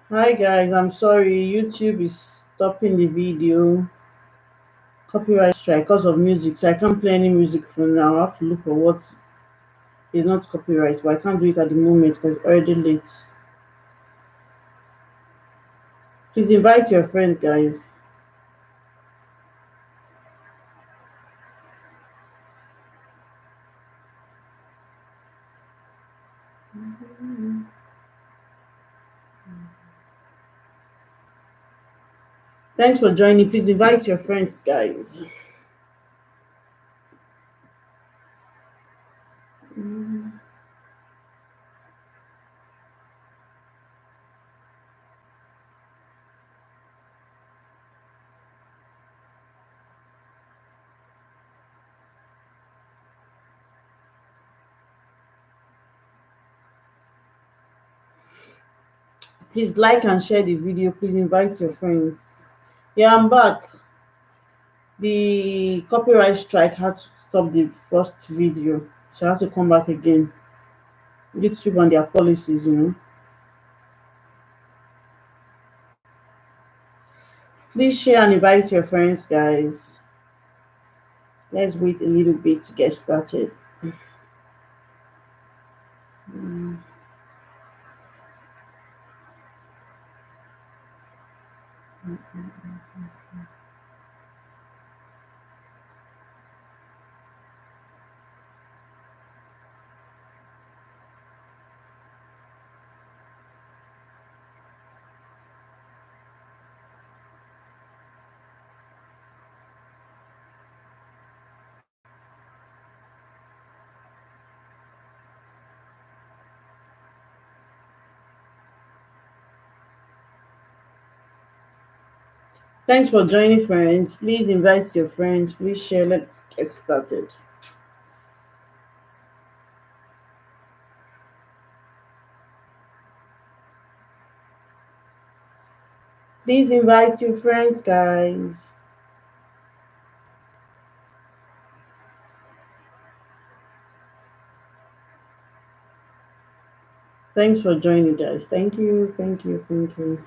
Hi guys, I'm sorry, YouTube is stopping the video. Copyright strike because of music, so I can't play any music for now. I have to look for what is not copyright, but I can't do it at the moment because it's already late. Please invite your friends, guys. Thanks for joining. Please invite your friends, guys. Please like and share the video. Please invite your friends. Yeah, I'm back. The copyright strike had to stop the first video, so I have to come back again. YouTube and their policies. Please share and invite your friends, guys. Let's wait a little bit to get started. Thanks for joining, friends. Please invite your friends. Please share. Let's get started. Please invite your friends, guys. Thanks for joining, guys. Thank you. Thank you. Thank you.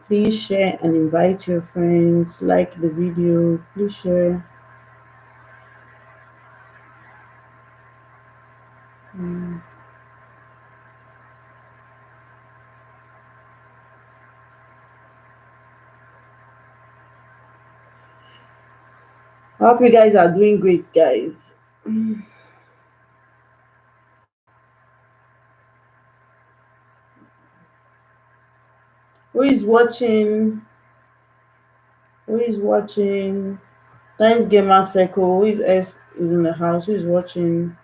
Please share and invite your friends. Like the video. Please share. I hope you guys are doing great, guys. Who is watching? Who is watching? Thanks, Gamer Circle. Who is S is in the house? Who is watching?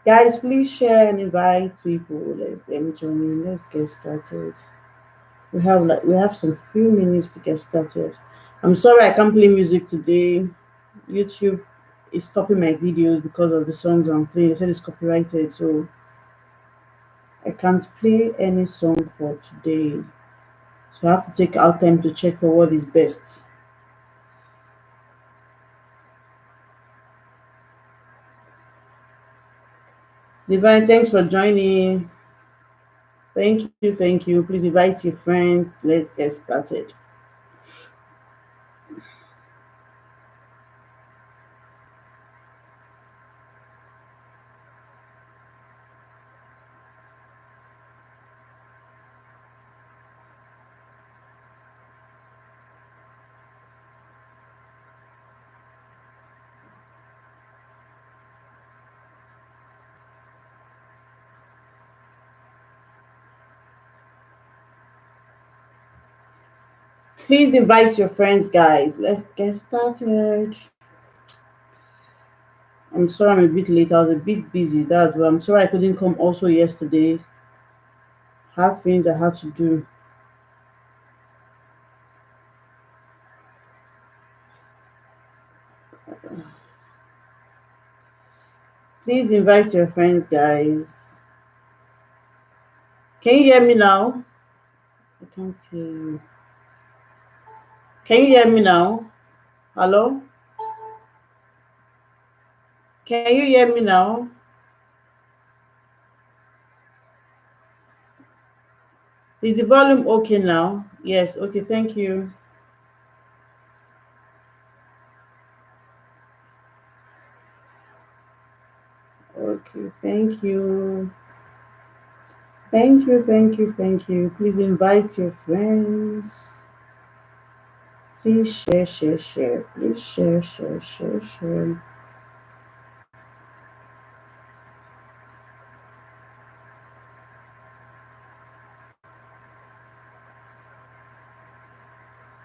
Guys, please share and invite people. Let them join in. Let's get started. We have some few minutes to get started. I'm sorry I can't play music today. YouTube is stopping my videos because of the songs I'm playing. They said it's copyrighted, so I can't play any song for today. So I have to take out time to check for what is best. Divine, thanks for joining. Thank you, thank you. Please invite your friends. Let's get started. Please invite your friends, guys. Let's get started. I'm sorry I'm a bit late. I was a bit busy. That's why I'm sorry I couldn't come also yesterday. Have things I had to do. Please invite your friends, guys. Can you hear me now? I can't hear you. Can you hear me now? Hello? Can you hear me now? Is the volume okay now? Yes, okay, thank you. Okay, thank you. Thank you, thank you, thank you. Please invite your friends. Please share, share, share. Please share, share, share, share.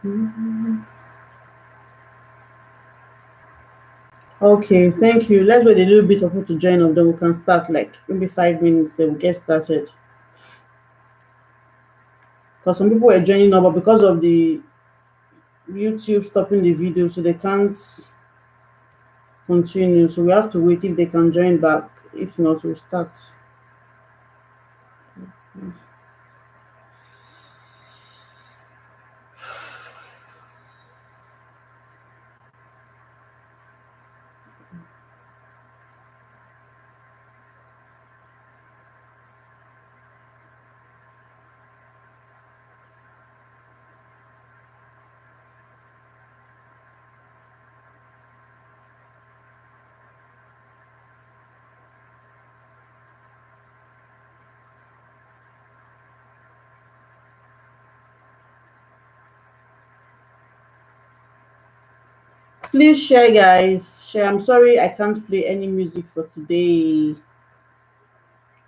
Mhm. Okay, thank you. Let's wait a little bit for people to join up, then we can start like maybe 5 minutes, then we'll get started. Because some people were joining up, but because of the YouTube stopping the video, so they can't continue. So we have to wait if they can join back. If not, we'll start. Please share, guys. Share. I'm sorry I can't play any music for today.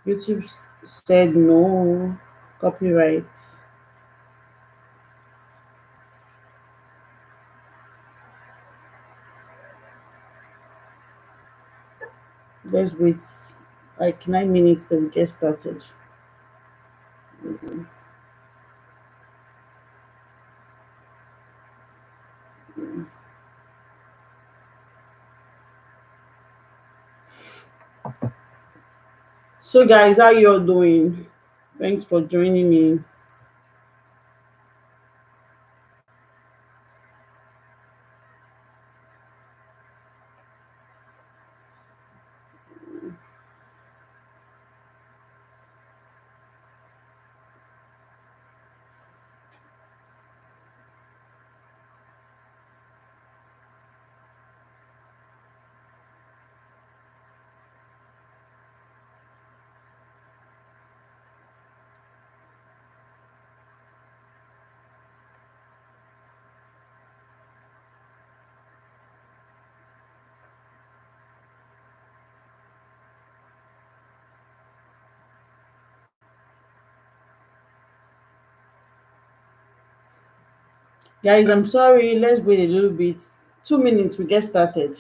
YouTube said no copyright. Let's wait like 9 minutes till we get started. So, guys, how you all doing? Thanks for joining me. Guys, I'm sorry. Let's wait a little bit. 2 minutes, we get started.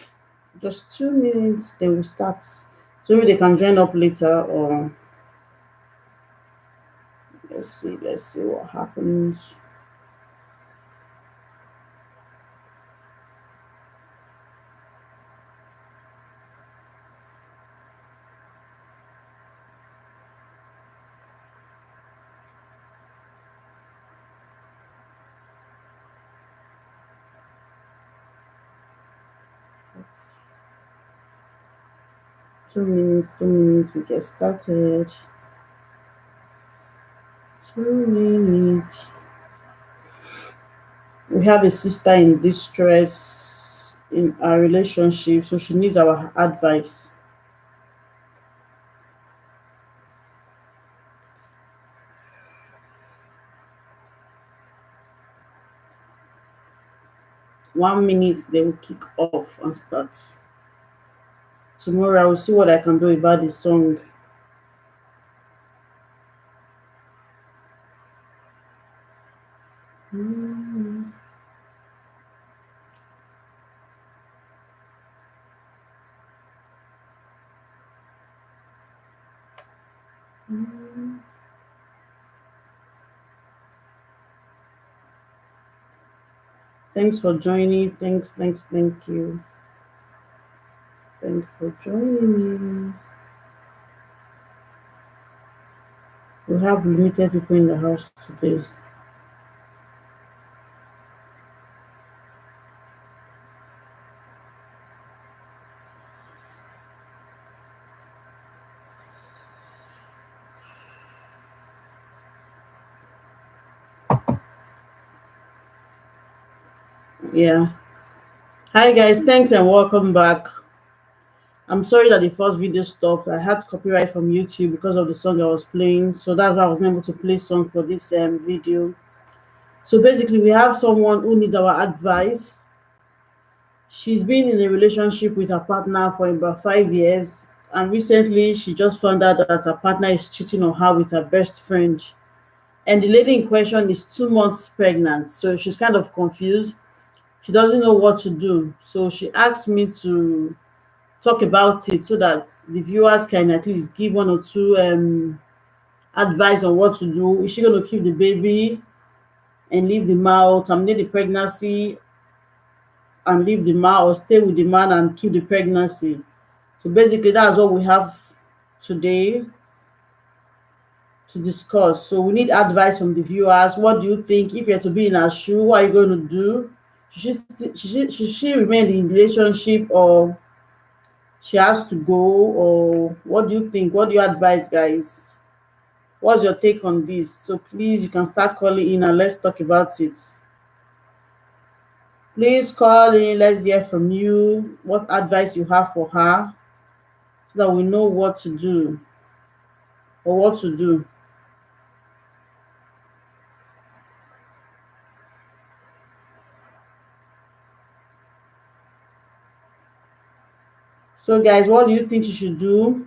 Just 2 minutes, then we start. So maybe they can join up later, or let's see what happens. 2 minutes, 2 minutes, we get started. 2 minutes. We have a sister in distress in our relationship, so she needs our advice. One minute, they will kick off and start. Tomorrow, I will see what I can do about the song. Mm. Mm. Thanks for joining. Thank you. Thanks for joining me. We have limited people in the house today. Yeah. Hi guys, thanks and welcome back. I'm sorry that the first video stopped. I had copyright from YouTube because of the song I was playing, so that's why I was not able to play song for this video. So basically, we have someone who needs our advice. She's been in a relationship with her partner for about 5 years, and recently she just found out that her partner is cheating on her with her best friend. And the lady in question is 2 months pregnant, so she's kind of confused. She doesn't know what to do, so she asked me to talk about it so that the viewers can at least give one or two advice on what to do. Is she going to keep the baby and leave the man, terminate the pregnancy and leave the man, or stay with the man and keep the pregnancy? So basically, that's what we have today to discuss. So we need advice from the viewers. What do you think? If you're to be in her shoe, what are you going to do? Should she remain in the relationship, or she has to go? Or what do you think? What do you advise, guys? What's your take on this? So please, you can start calling in and let's talk about it. Please call in. Let's hear from you. What advice you have for her, so that we know what to do or what to do. So, guys, what do you think you should do?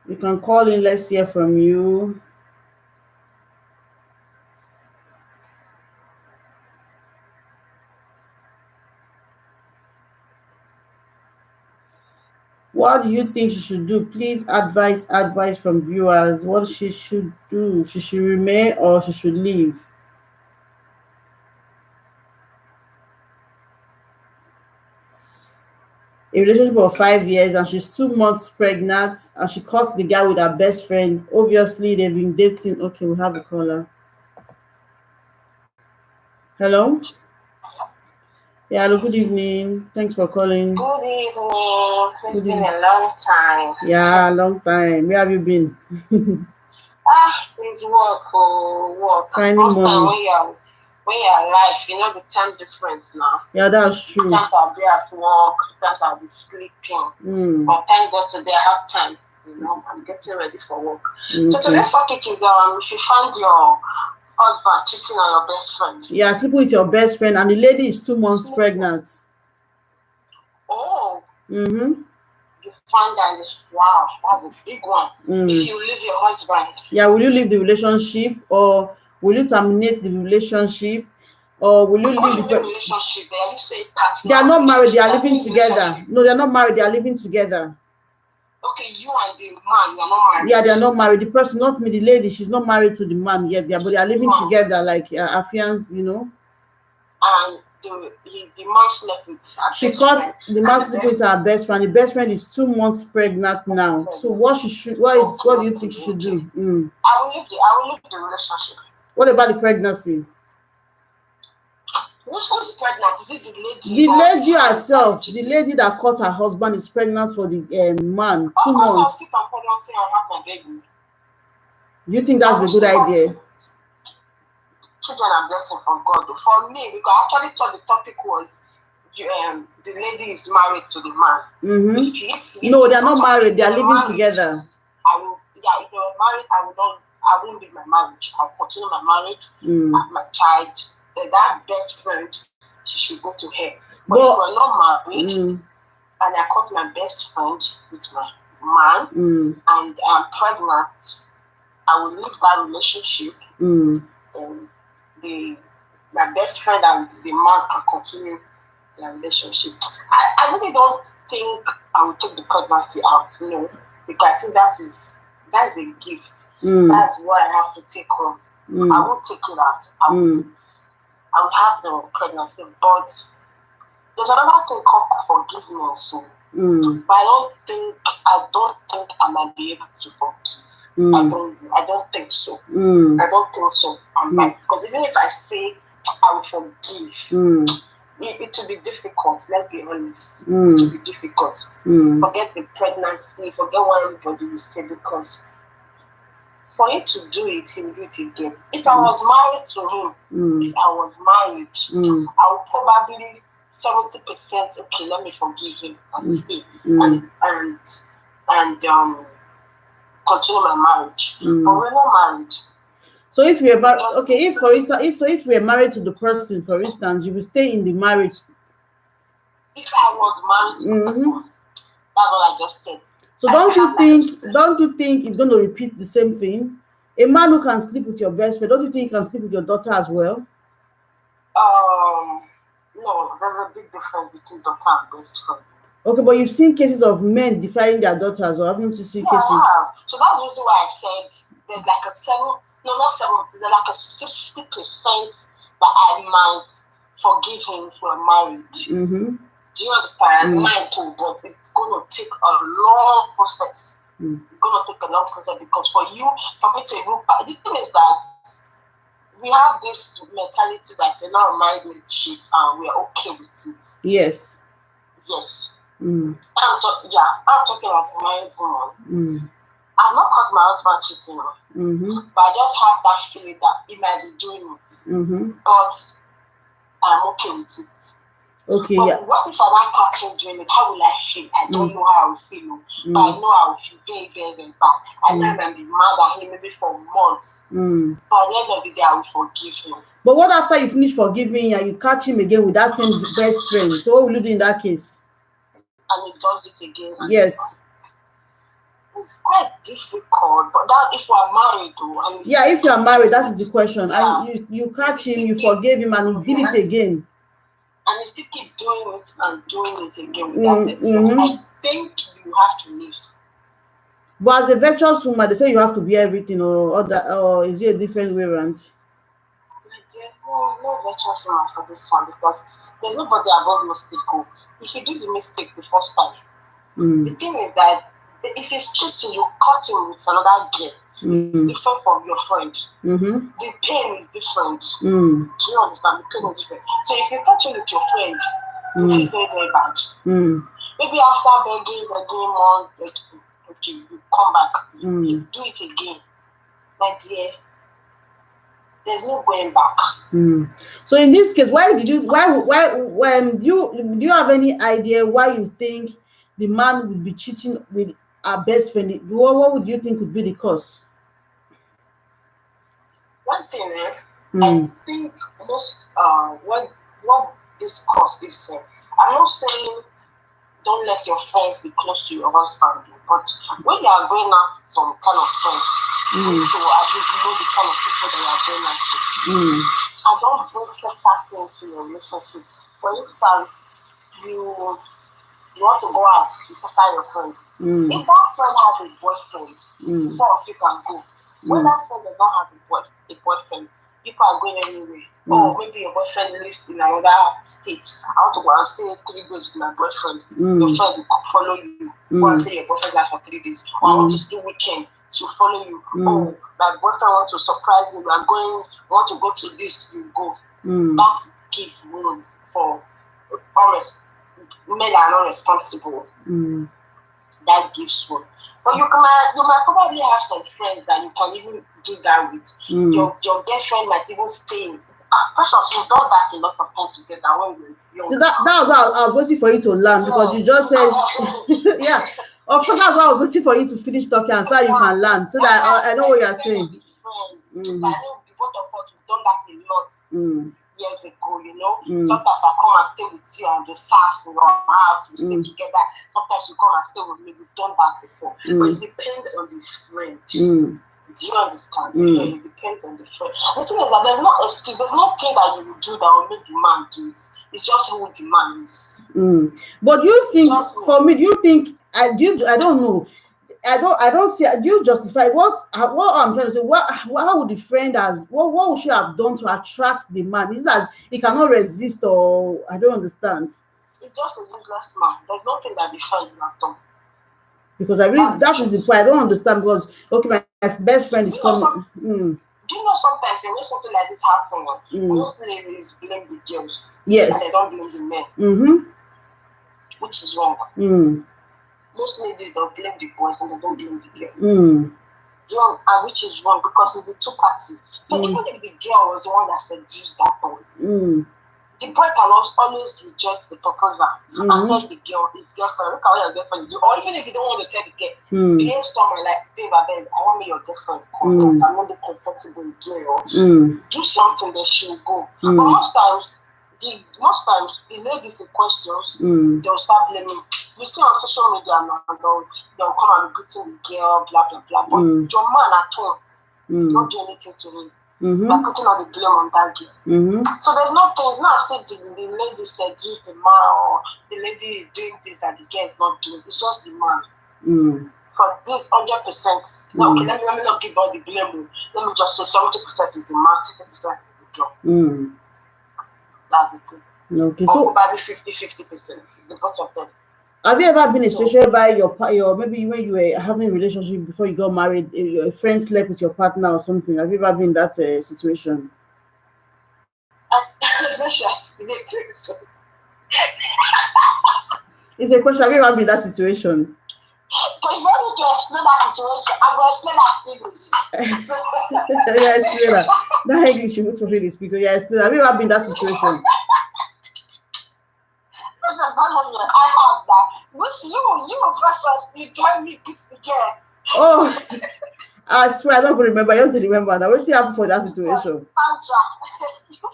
You can call in. Let's hear from you. What do you think she should do? Please advice from viewers. What she should do? She should remain or she should leave? A relationship of 5 years, and she's 2 months pregnant, and she caught the guy with her best friend. Obviously, they've been dating. Okay, we have a caller. Hello? Yeah, hello, good evening. Thanks for calling. Good evening. It's been a long time. Yeah, long time. Where have you been? It's work, work. Finding Most time money. when you're alive, you know the time difference now. Yeah, that's true. Sometimes I'll be at work, sometimes I'll be sleeping. But thank God today I have time. You know, I'm getting ready for work. Okay. So today's topic is if you find your husband cheating on your best friend. Yeah, sleeping with your best friend, and the lady is 2 months pregnant. Oh. You find that, wow, that's a big one. If you leave your husband. Yeah, will you leave the relationship, or will you terminate the relationship? Or will you leave the relationship? They are say partner. They are not married. They are living together. No, they are not married. They are living together. Okay, you and the man, you are not married. Yeah, they are not married. The person, not me, the lady, she's not married to the man yet. But they are living together, like affiance, you know. And the man slept with her she caught the man sleeping with her best friend. The best friend is 2 months pregnant now. So what do you think she should do? I will leave the relationship. What about the pregnancy? Who's pregnant? Is it the lady? The lady herself, the lady that caught her husband is pregnant for the man. 2 months. You think that's a good idea? Children are blessing from God. For me, because I actually thought the topic was the lady is married to the man. No, they are not married. They are living together. If they were married, I won't leave my marriage. I'll continue my marriage, have my child. That best friend, she should go to her. But if we're not married, and I caught my best friend with my man, and I'm pregnant, I will leave that relationship. My best friend and the man can continue their relationship. I really don't think I will take the pregnancy out, no, because I think that's a gift. That's what I have to take home. I won't take it out. I will have the pregnancy, but there's another thing called forgiveness. So, but I don't think I might be able to forgive. I don't think so. I don't think so. Because even if I say I will forgive, it will be difficult. Let's be honest. It will be difficult. Forget the pregnancy. Forget what everybody will say, because for him to do it, he will do it again. If I was married to him, I would probably 70%. Okay, let me forgive him and stay and continue my marriage. But we're not married. So if you're about if we're married to the person, for instance, you will stay in the marriage. If I was married to the person, that's what I just said. So don't you think it's going to repeat the same thing? A man who can sleep with your best friend, don't you think he can sleep with your daughter as well? No, there's a big difference between daughter and best friend. Okay, but you've seen cases of men defying their daughters, or haven't you seen cases? Yeah. So that's the reason why I said there's like a 60% that I might forgive him for marriage. Do you understand? Mine too, but it's going to take a long process. It's going to take a long process, because for me to even, the thing is that we have this mentality that they're not married with shit and we're okay with it. Yes. I'm talking as a married woman. I've not caught my husband cheating, but I just have that feeling that he might be doing it. But I'm okay with it. Okay. But what if I don't catch him doing it? How will I feel? I don't know how I will feel. But I know I will feel very, very, very bad. I know I'm be mad at him maybe for months. But at the end of the day, I will forgive him. But what after you finish forgiving and you catch him again with that same best friend? So what will you do in that case? And he does it again. Yes. It's quite difficult, but that if we are married, though. If you are married, that is the question. Yeah. And you catch him, you forgave him, and he did it again. And you still keep doing it and doing it again without experience. I think you have to leave. But as a virtuous woman, they say you have to be everything, or is it a different way around? No virtuous woman for this one, because there's nobody above mistake. If you do the mistake the first time, the thing is that if he's cheating, you cut him with another girl. It's different from your friend. The pain is different. Do you understand? The pain is different. So if you catch him with your friend, you feel very, very bad. Maybe after begging months, okay, you come back, you do it again. My dear, there's no going back. So in this case, do you have any idea why you think the man would be cheating with our best friend? What would you think would be the cause? One thing, I think most what this cause is, I'm not saying don't let your friends be close to your husband, but when you are going out some kind of friends, so at least you know the kind of people that you are going out with. I don't bring third things to your relationship. For instance, you you want to go out to supply your friends. If that friend has a boyfriend, four of you can go. When that friend does not have a boyfriend, people are going anywhere. Or maybe your boyfriend lives in another state. I want to go and stay 3 days with my boyfriend. Your friend will follow you. Go and stay your boyfriend life for 3 days. Or I want to stay weekend to follow you. Oh, my boyfriend wants to surprise me. I'm going, want to go to this, you go. That gives room for honest. Men are not responsible. That gives room. But you might probably have some friends that you can even do that with. Your girlfriend might even stay. Precious, we've done that a lot of time together when we were young. So that was what I was waiting for you to learn, because you just said, yeah. Of course, that's why I was waiting for you to finish talking and so you can learn. So that I know what you're saying. I know both of us, we've done that a lot. Years ago, sometimes I come and stay with you and the SARS in your house, we stay together. Sometimes you come and stay with me, we've done that before. But it depends on the friend. Do you understand? Yeah, it depends on the friend. The thing is that there's no excuse, there's nothing that you will do that will make the man do it. It's just who the man is. But you think, for me, do you think, I don't know. I don't see. Do you justify what I'm trying to say? How would the friend what would she have done to attract the man? Is that he cannot resist, or I don't understand? It's just a useless man. There's nothing that the friend will have done. Because that is the point. I don't understand, because okay, my best friend is coming. Do you know sometimes when something like this happens, most ladies blame the girls. Yes. And they don't blame the men. Which is wrong. Most ladies don't blame the boys and they don't blame the girls. And which is wrong, because it's the two parties. But even if the girl was the one that seduced that boy, the boy can always reject the proposal and tell the girl, his girlfriend, look at what your girlfriend is doing. Or even if you don't want to tell the girl, behave someone like, babe, I want me your girlfriend. I'm not comfortable with you. Do something that she'll go. But most times, the ladies in questions, they'll start blaming. You see on social media now, they'll come and be beating the girl, blah, blah, blah. But your man at home, don't do anything to him. They're putting all the blame on that girl. So there's nothing, it's not as if the lady seduced the man, or the lady is doing this that the girl is not doing. It's just the man. For this 100%, okay, let me not give all the blame. Let me just say 70% is the man, 30% is the girl. That's the thing. Okay, or so probably 50%, the both of them. Have you ever been a situation by your maybe when you were having a relationship before you got married, your friend slept with your partner or something? Have you ever been in that situation? It's a question. Have you ever been in that situation? Because you want me to explain that situation, I'm going to explain that English. Yeah, explain that. That English you would really speak. So yeah, explain. Have you ever been in that situation? I have that. Which you first you join me pick the girl. Oh, I swear I don't remember. I just didn't remember. Now, what's happened for that situation?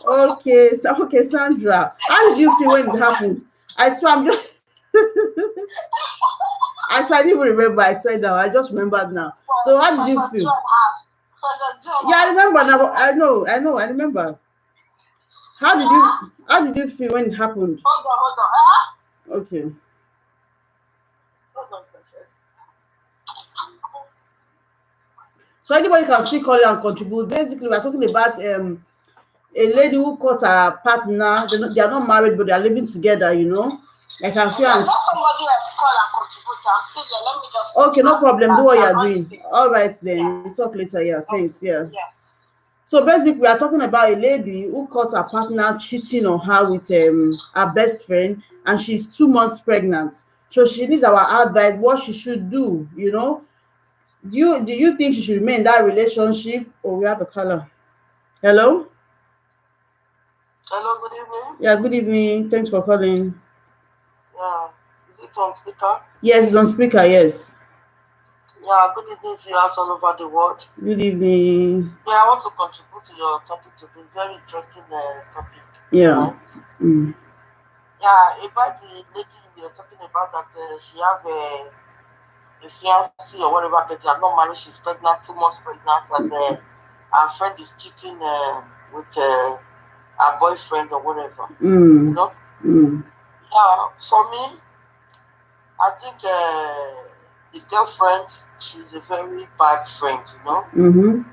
Sandra. Okay, Sandra. How did you feel when it happened? I swear I'm just. I swear I didn't even remember. I swear now. I just remembered now. So how did you feel? Yeah, I remember now. I know. I remember. How did you feel when it happened? Hold on. Okay. Hold on, precious. So anybody can still call and contribute. Basically, we're talking about a lady who caught her partner. They are not married, but they are living together. Like her fiance. Somebody else call and contribute. I'm still there. Let me just. Okay, no problem. Do what you are doing. All right, then. We'll talk later. Yeah, thanks. Yeah. So basically, we are talking about a lady who caught her partner cheating on her with her best friend, and she's 2 months pregnant. So she needs our advice what she should do. Do you think she should remain in that relationship, or we have a caller? Hello? Hello, good evening. Yeah, good evening. Thanks for calling. Yeah, is it on speaker? Yes, it's on speaker, yes. Yeah, good evening to you all over the world. Good evening. Yeah, I want to contribute to your topic today. Very interesting topic. Yeah. Right? Yeah, about the lady we are talking about that she has a fiancé or whatever, but they are not married. She's pregnant, 2 months pregnant, and her friend is cheating with her boyfriend or whatever. You know? Yeah, for me, I think the girlfriend, she's a very bad friend, you know?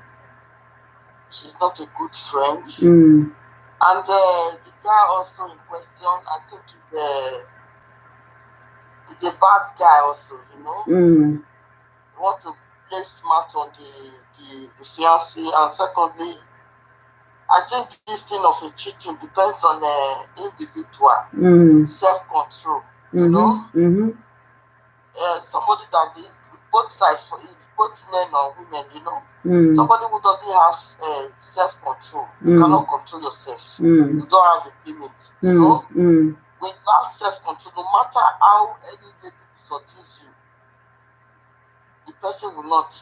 She's not a good friend. And the guy also in question, I think he's a bad guy also, you know? You want to play smart on the fiancé, and secondly, I think this thing of a cheating depends on individual self-control. You know, somebody that is both sides for is both men or women. You know, somebody who doesn't have self-control, you cannot control yourself. You don't have a limit. You know, when you have self-control, no matter how any lady seduce you, the person will not.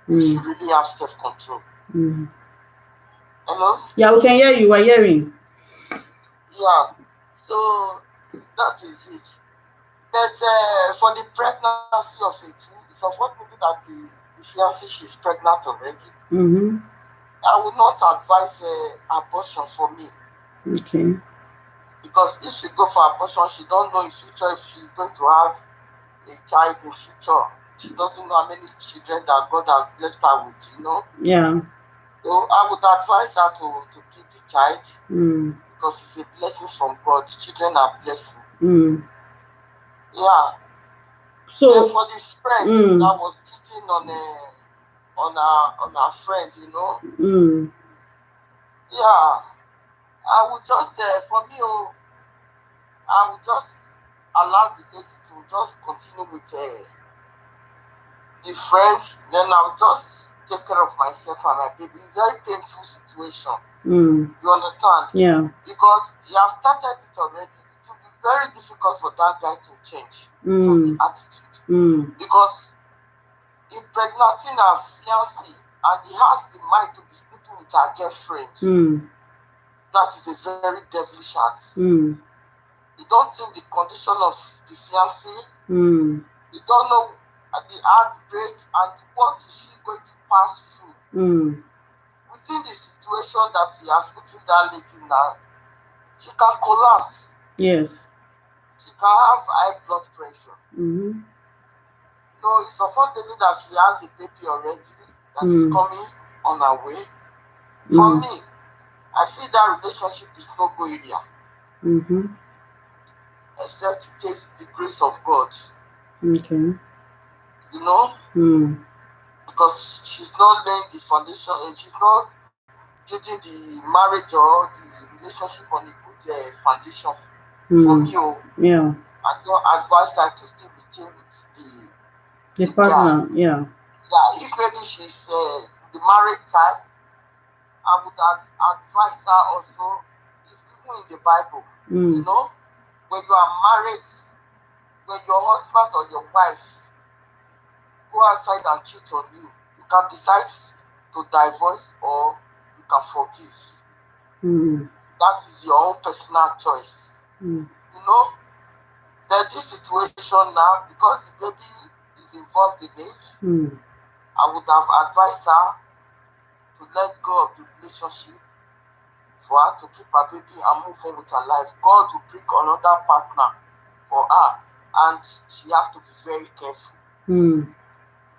If you really have self-control. Hello? Yeah, we can hear you. We're hearing. Yeah. So that is it. But for the pregnancy of 18, it's unfortunate that the fiancé she's pregnant already. I would not advise abortion for me. Okay. Because if she go for abortion, she don't know in future if she's going to have a child in future. She doesn't know how many children that God has blessed her with, you know? Yeah. So I would advise her to keep the child because it's a blessing from God. Children are blessing. Yeah. So then for the friend that was cheating on her friend, you know. Yeah. I would just for me, I would just allow the lady to just continue with the friend. Then I would just take care of myself and my baby. It's a very painful situation. You understand? Yeah. Because you have started it already. It will be very difficult for that guy to change the attitude. Because impregnating her fiancé and he has the mind to be sleeping with her girlfriend. That is a very devilish act. You don't think the condition of the fiancé. You don't know the heartbreak and what is she going to pass through. Within the situation that he has put in that lady now, she can collapse. Yes. She can have high blood pressure. No, it's unfortunate that she has a baby already that is coming on her way. For me, I feel that relationship is no go area. Except it takes the grace of God. Okay. You know? Because she's not laying the foundation and she's not building the marriage or the relationship on a good foundation. For me, yeah. I don't advise her to still retain with the partner. Guy. Yeah. Yeah, if maybe she's the married type, I would advise her also. It's even in the Bible. You know, when you are married, when your husband or your wife go outside and cheat on you, you can decide to divorce or you can forgive. That is your own personal choice. You know, that this situation now, because the baby is involved in it, I would have advised her to let go of the relationship for her to keep her baby and move on with her life. God will bring another partner for her, and she has to be very careful.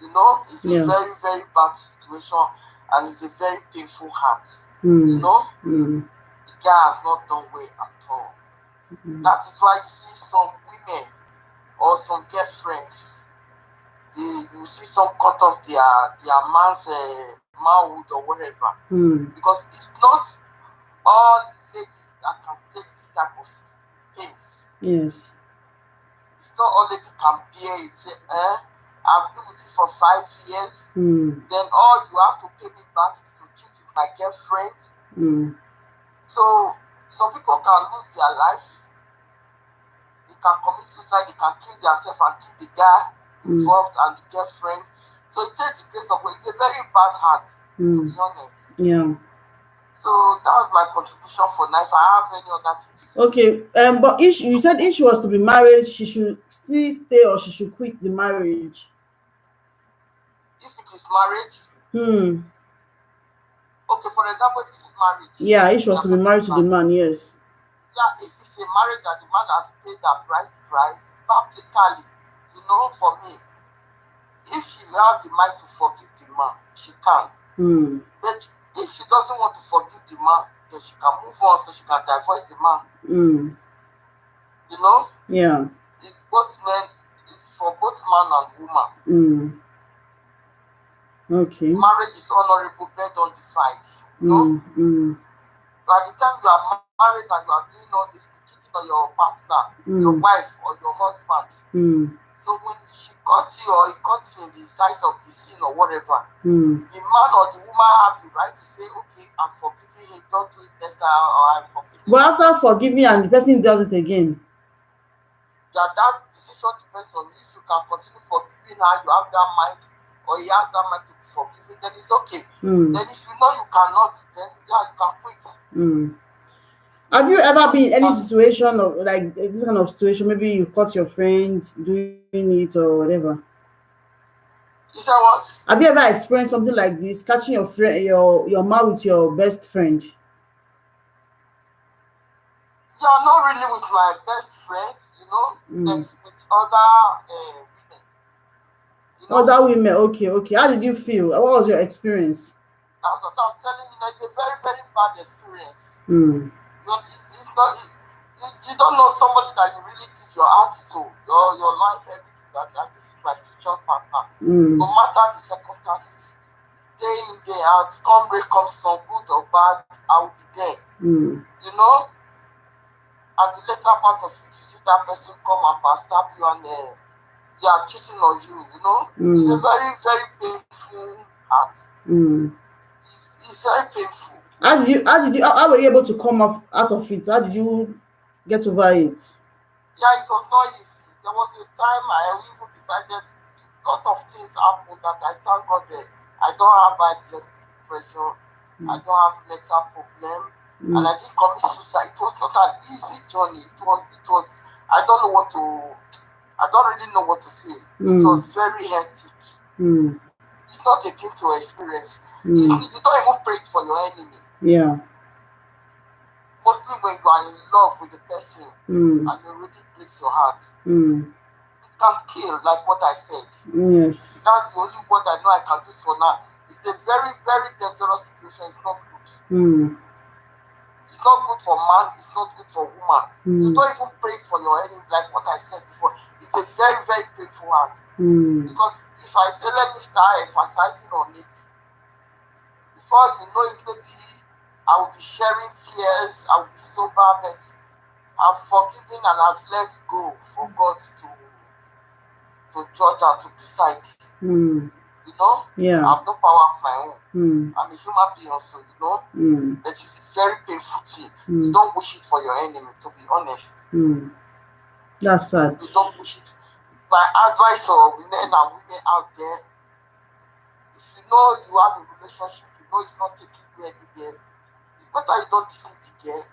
You know, it's a very, very bad situation and it's a very painful heart. You know, the guy has not done well at all. That is why you see some women or some girlfriends, you see some cut off their man's manhood or whatever. Because it's not all ladies that can take this type of things. Yes. It's not all ladies can bear it. Say, I've been with you for 5 years. Then all you have to pay me back is to cheat with my girlfriend. So some people can lose their life. They can commit suicide. They can kill themselves and kill the guy involved and the girlfriend. So it takes the grace of God. It's a very bad heart, to be honest. Yeah. So that was my contribution for now. If I have any other things. Okay. But if you said if she was to be married, she should still stay or she should quit the marriage. If it is marriage, Okay, for example, if it's marriage. Yeah, if she was to be married to the man, yes. Yeah, if it's a marriage that the man has paid the bride price publicly, for me, if she have the mind to forgive the man, she can. But if she doesn't want to forgive the man, then she can move on so she can divorce the man. Yeah. It's both men, it's for both man and woman. Okay. Marriage is honorable, bed undefined. So at the time you are married and you are doing all this, cheating on your partner, your wife or your husband. So when she caught you or he caught you in the sight of the sin or whatever, the man or the woman have the right to say, okay, I'm forgiving him, don't do it next time, or I'm forgiving him. But after forgiving and the person does it again, that decision depends on you. If you can continue forgiving her, you have that mind, or he has that mind to be forgiving, then it's okay. Then if you know you cannot, then yeah, you can quit. Have you ever been in any situation of like this kind of situation? Maybe you caught your friends doing it or whatever. You said what? Have you ever experienced something like this, catching your friend, your man with your best friend? Yeah, not really with my best friend, but with other women. Other women, okay. How did you feel? What was your experience? That's what I'm telling you. It's a very, very bad experience. It's not. You don't know somebody that you really give your heart to, your life, everything. That this is my future partner. No matter the circumstances, day in day out, come rain, come sun, good or bad, I will be there. At the later part of it, you see that person come and backstab you and they are cheating on you. It's a very, very painful act. It's very painful. How were you able to come out of it? How did you get over it? Yeah, it was not easy. There was a time I even decided a lot of things happened that I thank God that I don't have high blood pressure, I don't have mental problem, and I didn't commit suicide. It was not an easy journey. It was I don't know what to I don't really know what to say. It was very hectic. It's not a thing to experience. You don't even pray for your enemy. Yeah. Mostly when you are in love with the person and you really breaks your heart. It can kill, like what I said. Yes. That's the only word I know I can use for now. It's a very, very dangerous situation. It's not good. It's not good for man, it's not good for woman. You don't even pray for your enemy, like what I said before. It's a very, very painful act. Because if I say let me start emphasizing on it, before you know it, maybe I will be shedding tears, I will be sober, but I've forgiven and I've let go for God to judge and to decide. Yeah. I have no power of my own. I'm a human being also, But it's a very painful thing. You don't wish it for your enemy, to be honest. That's sad. You don't wish it. My advice for men and women out there, if you know you have a relationship, you know it's not taking you anywhere, it's better you don't deceive the girl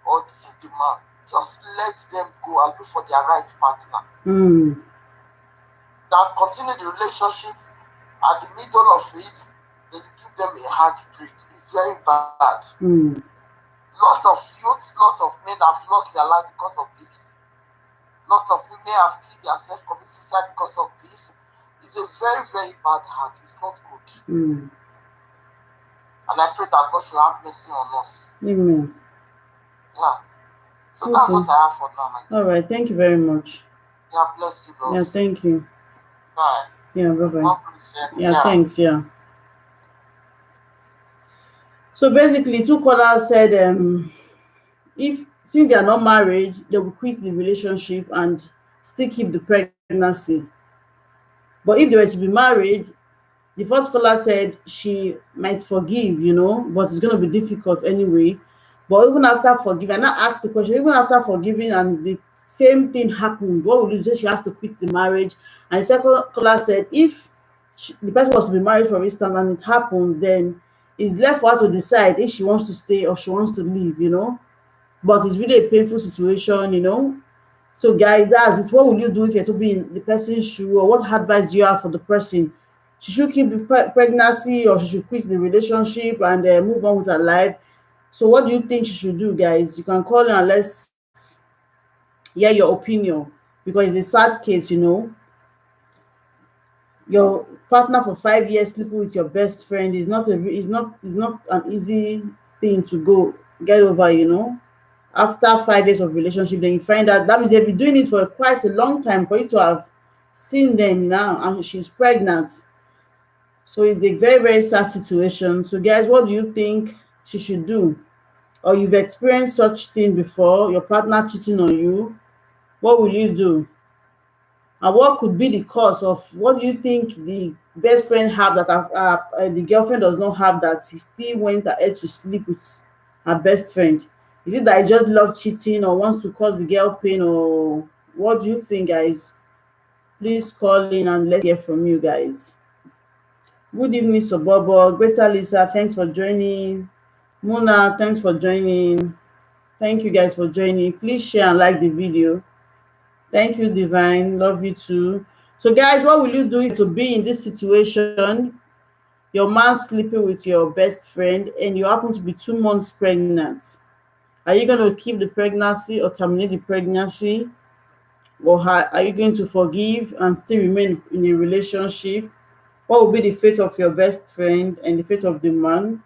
or deceive the man. Just let them go and look for their right partner. Then continue the relationship. At the middle of it, then you give them a heartbreak. It's very bad. Lot of youths, lot of men have lost their life because of this. Lot of women have killed themselves, committed suicide because of this. It's a very, very bad heart. It's not good. And I pray that God should have mercy on us. Amen. Yeah. So that's what I have for now, my dear. All right. Thank you very much. Yeah, bless you, Lord. Yeah, thank you. Bye. Yeah, bye-bye. God bless you. Yeah, thanks. Yeah. So basically, two callers said if since they are not married, they will quit the relationship and still keep the pregnancy. But if they were to be married, the first caller said she might forgive, but it's going to be difficult anyway. But even after forgiving, and I asked the question, even after forgiving and the same thing happened, what would you say? She has to quit the marriage. And the second caller said, if the person was to be married, for instance, and it happens, then it's left for her to decide if she wants to stay or she wants to leave. But it's really a painful situation. So guys, that's it. What will you do if you're to be in the person's shoe, or what advice do you have for the person She should keep the pregnancy, or she should quit the relationship and move on with her life. So what do you think she should do, guys? You can call in and let's hear your opinion, because it's a sad case, your partner for 5 years sleeping with your best friend is not an easy thing to go get over. After 5 years of relationship, then you find out that means they've been doing it for quite a long time for you to have seen them now, and she's pregnant. So it's a very, very sad situation. So guys, what do you think she should do? Or you've experienced such thing before, your partner cheating on you, what will you do? And what could be the cause of, what do you think the best friend have that the girlfriend does not have, that he still went ahead to sleep with her best friend? Is it that he just love cheating or wants to cause the girl pain, or what do you think, guys? Please call in and let's hear from you guys. Good evening, Sobobo. Greater Lisa, thanks for joining. Mona, thanks for joining. Thank you guys for joining. Please share and like the video. Thank you, Divine. Love you too. So, guys, what will you do if to be in this situation? Your man sleeping with your best friend and you happen to be 2 months pregnant. Are you going to keep the pregnancy or terminate the pregnancy? Or are you going to forgive and still remain in a relationship? What will be the fate of your best friend and the fate of the man?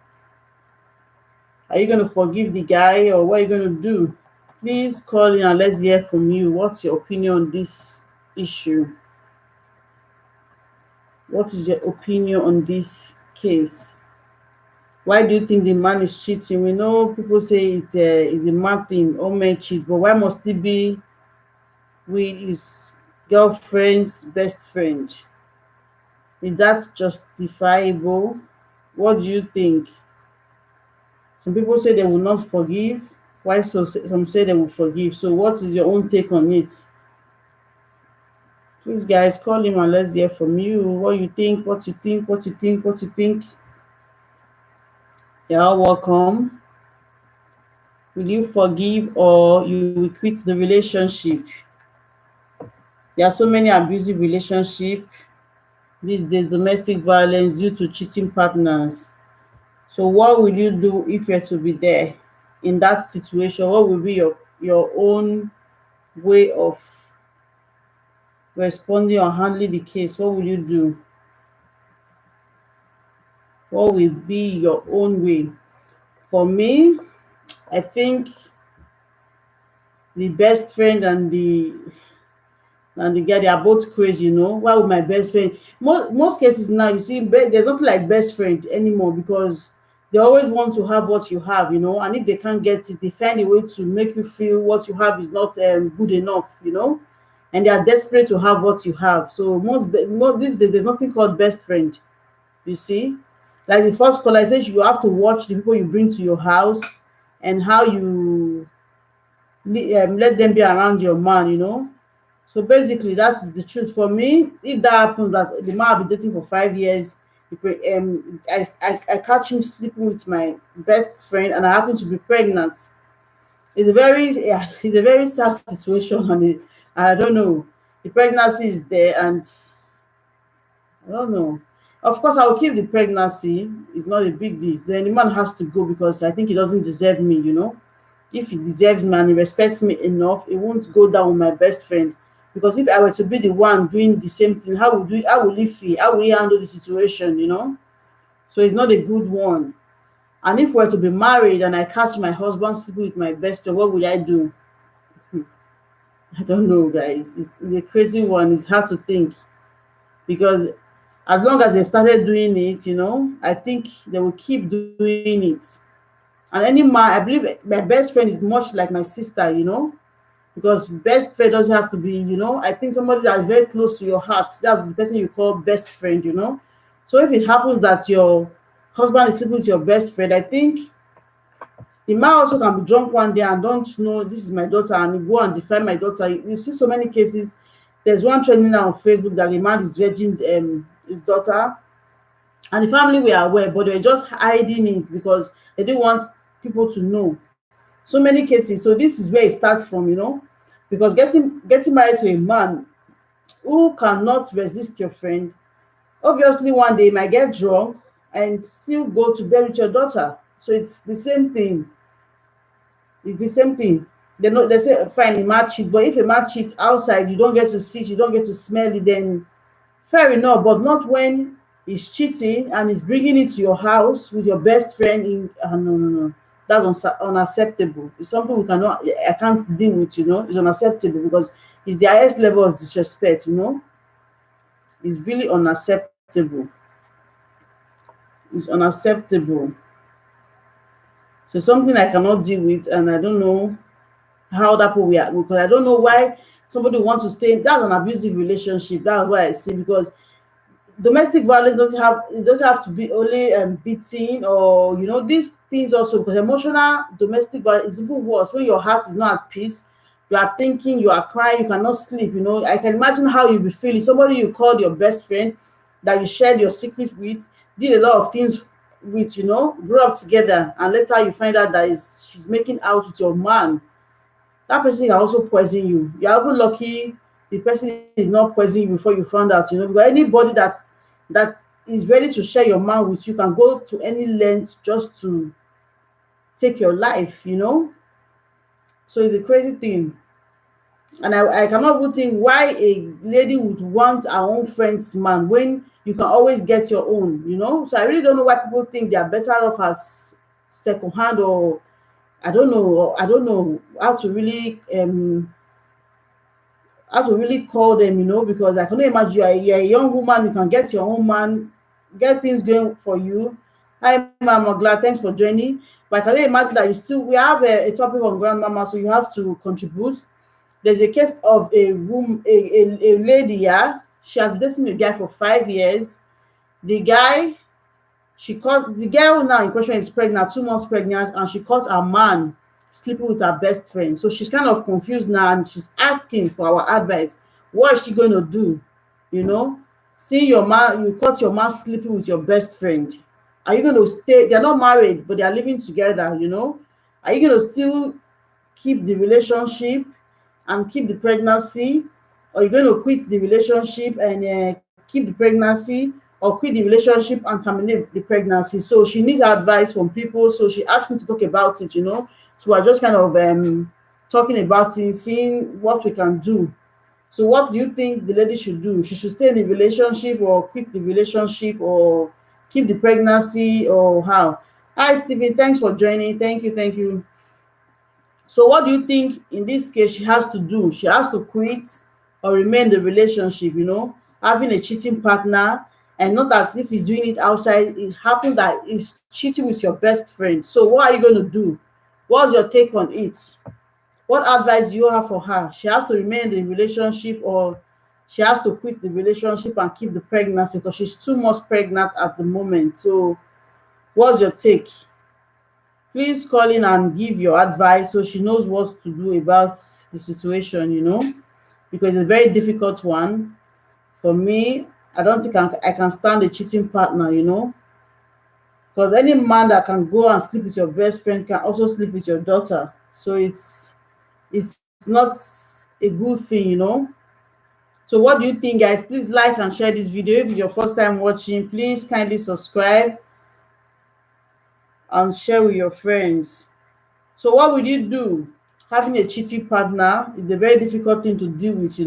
Are you going to forgive the guy, or what are you going to do? Please call in and let's hear from you. What's your opinion on this issue? What is your opinion on this case? Why do you think the man is cheating? We know people say it's a man thing, all men cheat, but why must it be with his girlfriend's best friend? Is that justifiable? What do you think? Some people say they will not forgive, while some say they will forgive. So what is your own take on it? Please, guys, call him and let's hear from you. What you think, what you think, what you think, what you think. You're all welcome. Will you forgive or you will quit the relationship? There are so many abusive relationships these days, domestic violence due to cheating partners. So what will you do if you're to be there in that situation? What will be your own way of responding or handling the case? What will you do? What will be your own way? For me, I think the best friend and the guy, they are both crazy. Why would my best friend, most cases now, you see, there's nothing like best friend anymore, because they always want to have what you have, and if they can't get it, they find a way to make you feel what you have is not good enough, and they are desperate to have what you have. So most these days, there's nothing called best friend. You see, like the first caller says, you have to watch the people you bring to your house and how you let them be around your man. So basically, that is the truth. For me, if that happens, that the man I've been dating for 5 years, I catch him sleeping with my best friend and I happen to be pregnant, it's a very sad situation, and I don't know. The pregnancy is there, and I don't know. Of course, I will keep the pregnancy. It's not a big deal. Then the man has to go, because I think he doesn't deserve me. If he deserves me and he respects me enough, he won't go down with my best friend. Because if I were to be the one doing the same thing, how will he feel? How will he handle the situation? So it's not a good one. And if we're to be married and I catch my husband sleeping with my best friend, what would I do? I don't know, guys. It's a crazy one. It's hard to think, because as long as they started doing it, I think they will keep doing it. And any man, I believe my best friend is much like my sister. Because best friend doesn't have to be. I think somebody that is very close to your heart, that's the person you call best friend. So if it happens that your husband is sleeping with your best friend, I think the man also can be drunk one day and don't know this is my daughter, and go and define my daughter. You see so many cases. There's one trending now on Facebook that the man is virgin his daughter, and the family were aware, but they were just hiding it because they didn't want people to know. So many cases. So this is where it starts from. Because getting married to a man who cannot resist your friend, Obviously, one day you might get drunk and still go to bed with your daughter. So it's the same thing. It's the same thing. They say fine, a man cheat, but if a man cheat outside, you don't get to see it, you don't get to smell it, then fair enough, but not when he's cheating and he's bringing it to your house with your best friend. In no, no, no, that's unacceptable. It's something we cannot, I can't deal with. It's unacceptable because it's the highest level of disrespect. It's really unacceptable. It's unacceptable. So something I cannot deal with, and I don't know how that people react, because I don't know why somebody wants to stay. That's an abusive relationship. That's what I see, because domestic violence doesn't have to be only beating, or these things also, because emotional domestic violence is even worse when your heart is not at peace. You are thinking, you are crying, you cannot sleep. I can imagine how you'll be feeling. Somebody you called your best friend, that you shared your secret with, did a lot of things with, grew up together, and later you find out that she's making out with your man. That person can also poison you. You're even lucky the person did not poison you before you found out, because anybody that is ready to share your man with you can go to any length just to take your life. So it's a crazy thing. And I cannot even think why a lady would want her own friend's man when you can always get your own. So I really don't know why people think they are better off as second hand, or I don't know how to really call them, because I can imagine you're a young woman, you can get your own man, get things going for you. Hi, ma'am, I'm glad, thanks for joining. But I can imagine that we have a topic on grandmama, so you have to contribute. There's a case of a lady, yeah. She has been dating a guy for 5 years. The guy, the girl now in question is pregnant, 2 months pregnant, and she caught her man sleeping with her best friend. So she's kind of confused now, and she's asking for our advice. What is she going to do? You know, seeing your man, you caught your man sleeping with your best friend. Are you going to stay? They're not married, but they are living together. Are you going to still keep the relationship and keep the pregnancy, or you're going to quit the relationship and keep the pregnancy, or quit the relationship and terminate the pregnancy? So she needs advice from people, so she asked me to talk about it. So we're just kind of talking about it, seeing what we can do. So what do you think the lady should do? She should stay in the relationship, or quit the relationship, or keep the pregnancy, or how? Hi Stephen, thanks for joining. Thank you. So what do you think in this case she has to do? She has to quit or remain in the relationship, having a cheating partner, and not as if he's doing it outside. It happened that he's cheating with your best friend. So what are you going to do? What's your take on it? What advice do you have for her? She has to remain in the relationship, or she has to quit the relationship and keep the pregnancy, because she's 2 months pregnant at the moment. So what's your take? Please call in and give your advice so she knows what to do about the situation, because it's a very difficult one. For me, I don't think I can stand a cheating partner, because any man that can go and sleep with your best friend can also sleep with your daughter. So it's not a good thing. So what do you think, guys? Please like and share this video. If it's your first time watching, please kindly subscribe and share with your friends. So what would you do? Having a cheating partner is a very difficult thing to deal with.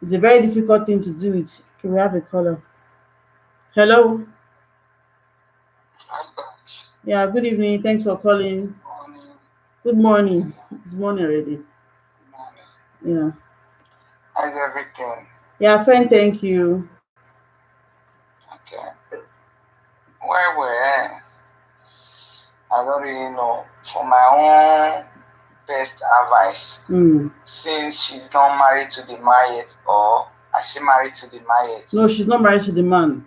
It's a very difficult thing to deal with. Can we have a caller? Hello? Yeah, good evening. Thanks for calling. Good morning. It's morning already. Yeah. How's everything? Yeah, fine, thank you. Okay. Well, I don't really know. For my own best advice, since she's not married to the man yet, or is she married to the man yet? No, she's not married to the man.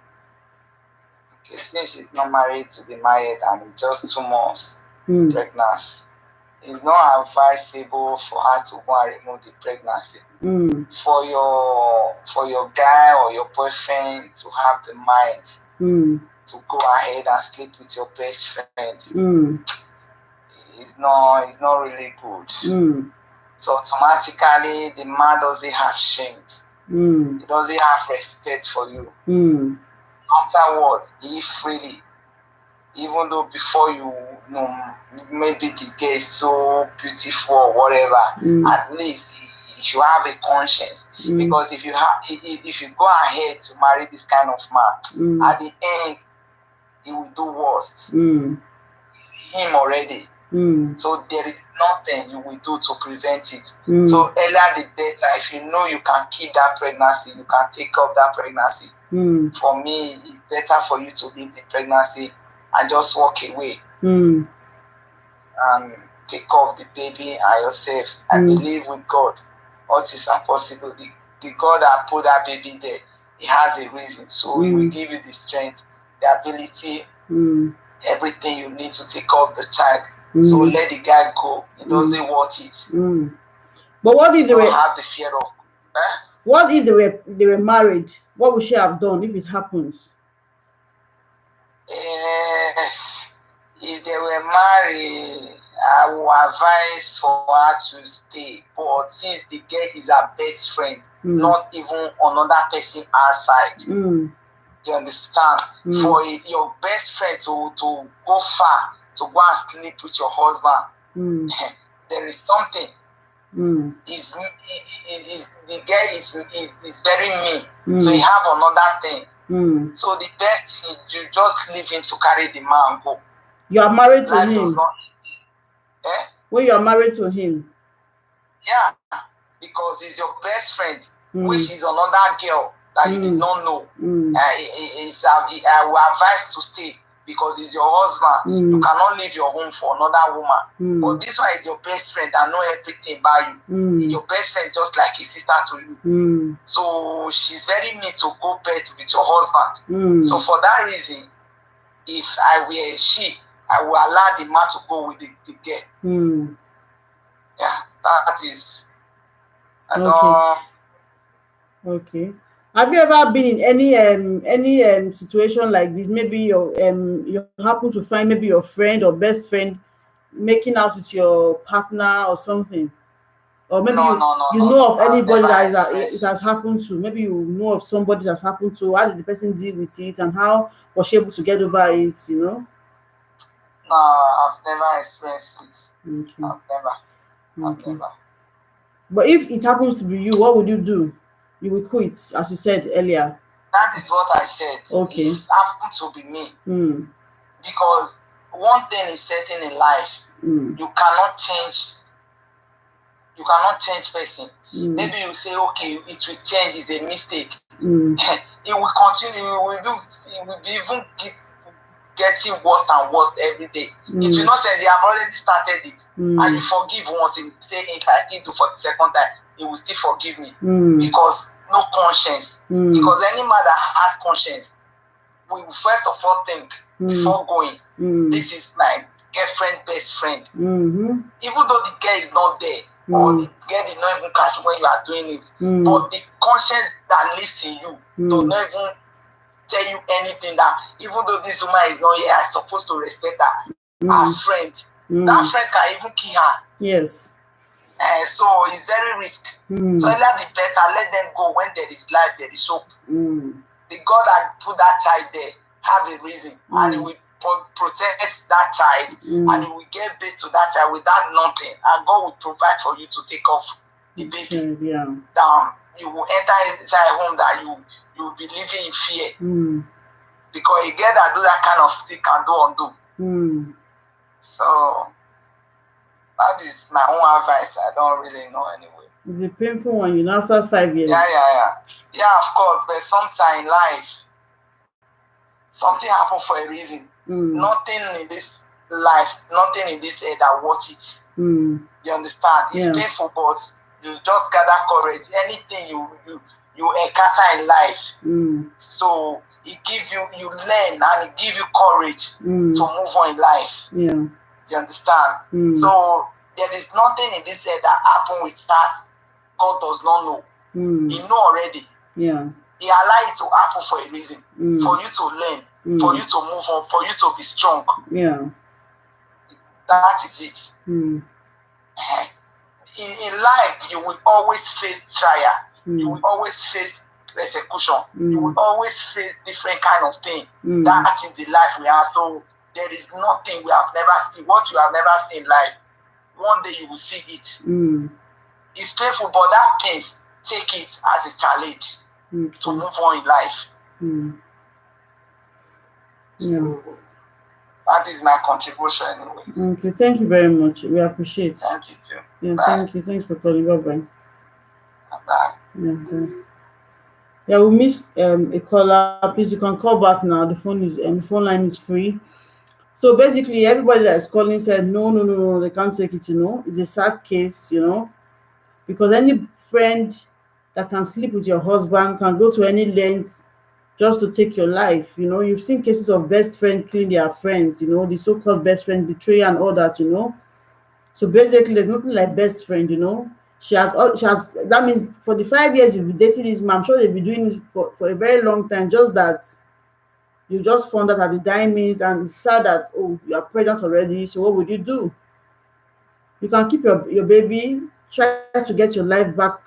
Okay, since she's not married to the man yet and just 2 months pregnancy, it's not advisable for her to go and remove the pregnancy. For your guy or your boyfriend to have the mind to go ahead and sleep with your best friend, it's not really good. So automatically the man doesn't have shame. He doesn't have respect for you. Afterwards, he freely, even though before you know maybe the girl is so beautiful or whatever, at least you should have a conscience. Because if you go ahead to marry this kind of man, at the end he will do worse. Him already. So there is nothing you will do to prevent it. So earlier the better. If you know you can keep that pregnancy, you can take off that pregnancy. For me, it's better for you to leave the pregnancy and just walk away and take off the baby and yourself. I believe with God, what is impossible. The God that put that baby there, he has a reason. So he will give you the strength, the ability, everything you need to take off the child. So let the guy go. He doesn't want it. But what if they don't have the fear of? What if they were married? What would she have done if it happens? If they were married, I will advise for her to stay. But since the girl is her best friend, not even another person outside. Do you understand? For your best friend to go far, to go and sleep with your husband, there is something. The guy is very mean. So you have another thing. So the best is you just leave him to carry the man go. You are married to him. When you are married to him. Yeah, because he's your best friend, which is another girl that you did not know. I will advise to stay because he's your husband. You cannot leave your home for another woman. But this one is your best friend that know everything about you. Your best friend just like a sister to you. So she's very mean to go bed with your husband. So for that reason, if I were she, I will allow the man to go with the girl. Yeah, that is. Okay. Have you ever been in any situation like this? Maybe you happen to find maybe your friend or best friend making out with your partner or something, or maybe you know of anybody that it has happened to. Maybe you know of somebody that's happened to. How did the person deal with it, and how was she able to get over it? You know. No, I've never experienced it. Okay. I've never. But if it happens to be you, what would you do? You will quit, as you said earlier. That is what I said. Okay. It happened to be me. Because one thing is certain in life, you cannot change. You cannot change person. Maybe you say, okay, it will change. It's a mistake. It will continue. It will be even getting worse and worse every day. It will not change. They have already started it, and you forgive once. You say, if I still do for the second time, he will still forgive me because no conscience. Because any man that has conscience will first of all think before going. This is my girlfriend, best friend. Even though the girl is not there, or the girl did not even catch when you are doing it, but the conscience that lives in you does not even tell you anything that even though this woman is not here, I'm supposed to respect her. Her friend, that friend can even kill her. Yes. So it's very risky. So let the better let them go. When there is life, there is hope. The God that put that child there have a reason, and he will protect that child, and he will give birth to that child without nothing, and God will provide for you to take off the baby. Down, you will enter inside a home that you will be living in fear, because a girl that do that kind of thing can do undo. So that is my own advice. I don't really know anyway. It's a painful one, you know, after 5 years. Yeah, of course. But sometimes in life, something happens for a reason. Nothing in this life, nothing in this air that worth it. You understand? It's painful, but you just gather courage. Anything you encounter in life, so it gives you learn and it gives you courage to move on in life. You understand? So there is nothing in this air that happen with that God does not know. He know already. He allow it to happen for a reason, for you to learn, for you to move on, for you to be strong. That is it. In life, you will always face trial. You will always face persecution. You will always face different kind of thing. That is the life we have. So there is nothing we have never seen. What you have never seen in life, one day you will see it. It's painful, but that thing, take it as a challenge to move on in life. So that is my contribution anyway. Okay, thank you very much. We appreciate. Thank you too. Yeah, bye. Thank you. Thanks for calling. Bye bye. Bye. Yeah, bye. Yeah, we missed a caller. Please, you can call back now. The phone line is free. So basically, everybody that is calling said no, they can't take it. It's a sad case, because any friend that can sleep with your husband can go to any length just to take your life. You've seen cases of best friends killing their friends. The so-called best friend betrayal and all that. So basically, there's nothing like best friend. She has. That means for the 5 years you've been dating this man, I'm sure they've been doing it for a very long time. Just that you just found out at the dying minute, and it's sad that you are pregnant already. So what would you do? You can keep your baby, try to get your life back,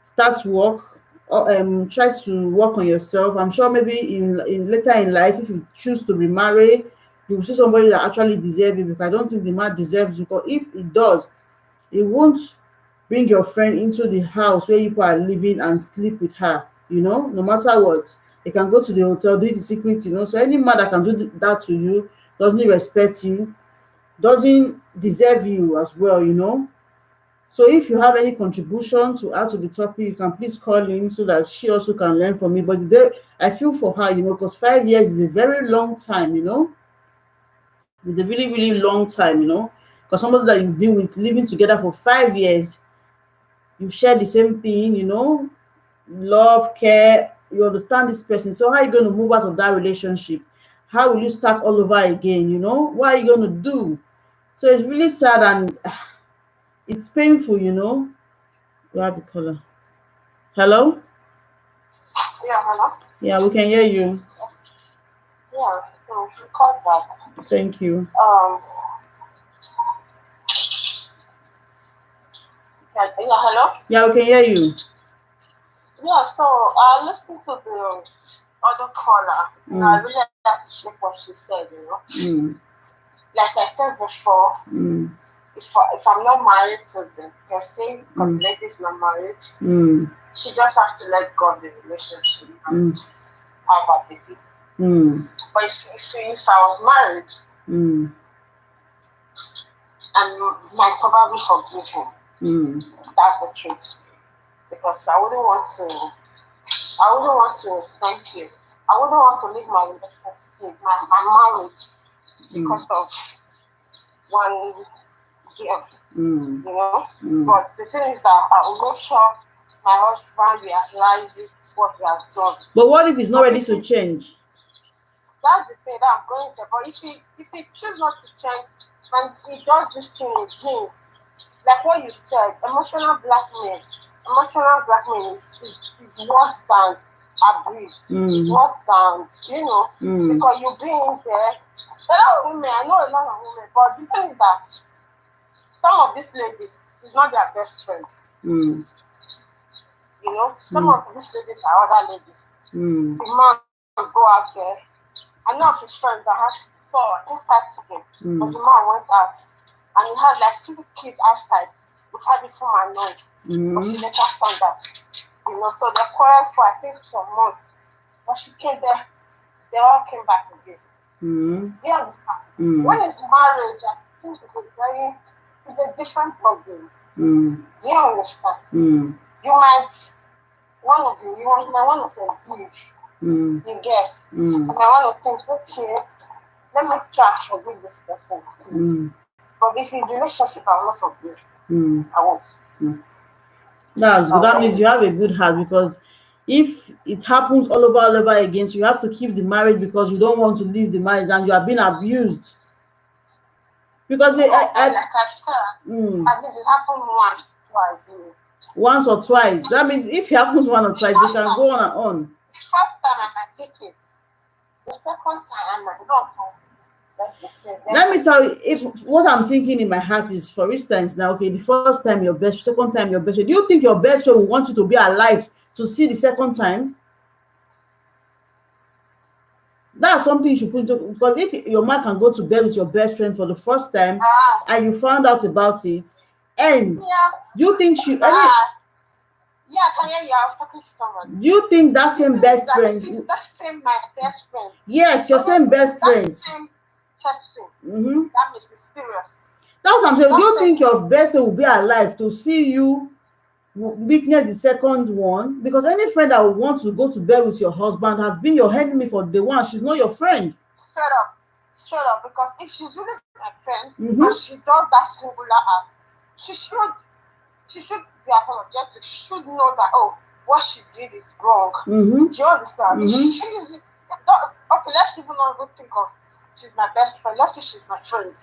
start work, or try to work on yourself. I'm sure maybe in later in life, if you choose to be married, you will see somebody that actually deserves it, because I don't think the man deserves it. Because if it does, it won't bring your friend into the house where people are living and sleep with her. No matter what, they can go to the hotel, do it in secret. So any man that can do that to you doesn't respect you, doesn't deserve you as well. So if you have any contribution to add to the topic, you can please call in so that she also can learn from me. But I feel for her, because 5 years is a very long time. It's a really, really long time. Because somebody that you've been with, living together for 5 years, you've shared the same thing. Love, care, you understand this person. So how are you going to move out of that relationship? How will you start all over again? What are you going to do? So it's really sad, and it's painful. We have a caller. Hello? Yeah, hello? Yeah, we can hear you. Yeah, so you called back. Thank you. Yeah, hello? Yeah, we can hear you. Yeah, so I listened to the other caller. I really appreciate what she said. Like I said before, if I'm not married to the person, because the lady's not married, she just has to let go of the relationship and have a baby. But if I was married, I might probably forgive him. That's the truth. Because I wouldn't want to thank you. I wouldn't want to leave my marriage because of one girl. But the thing is that I will make sure my husband realizes what he has done. But what if he's not ready to change? That's the thing that I'm going to. But if he chooses not to change and he does this thing again, like what you said, emotional blackmail. Emotional blackmail is worse than abuse. It's worse than, because you've been in there. A lot of women, I know a lot of women, but the thing is that some of these ladies is not their best friend. Some of these ladies are other ladies. The man go out there. I know of his friends that have 4, I think 5 children, but the man went out and he had like 2 kids outside with this woman known. But she later found that. So they quarreled for I think some months. But she came there, they all came back again. Do you understand? When it's marriage, I think it's a different problem. Do you understand? You might want to leave. You get. And I want to think, okay, let me try to forgive this person. But if it's relationship, I will not forgive. I won't. That's good. That means you have a good heart, because if it happens all over again, so you have to keep the marriage because you don't want to leave the marriage and you are being abused. Because like I said, at least it happened once, twice. Once or twice. That means if it happens once or twice, it can go on and on. The first time I might take it. The second time I might not. Let me tell you, if what I'm thinking in my heart is, for instance, now, okay, the first time your best, second time your best friend, do you think your best friend will want you to be alive to see the second time? That's something you should put into, because if your man can go to bed with your best friend for the first time and you found out about it, and do you think she any yeah, I can hear you. I was talking to someone. Do you think that same best friend? That same my best friend. Yes, your same best friend. That same person. That means it's serious. That's what I'm saying. Do you think your best friend will be alive to see you witness the second one? Because any friend that would want to go to bed with your husband has been your enemy for day one. She's not your friend. Straight up. Because if she's really my friend and she does that singular act, she should be apologetic. She should know that, oh, what she did is wrong. Do you understand? Okay, let's even not go think of she's my best friend. Let's say she's my friend.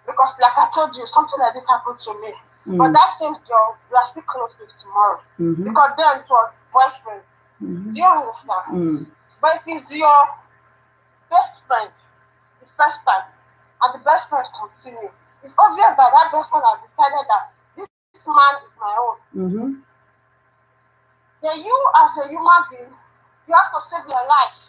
Because like I told you, something like this happened to me. But that same girl, we are still close to tomorrow. Because then it was boyfriend. Do you understand? But if it's your best friend the first time and the best friend continue, it's obvious that that best friend has decided that this man is my own. Then you as a human being, you have to save your life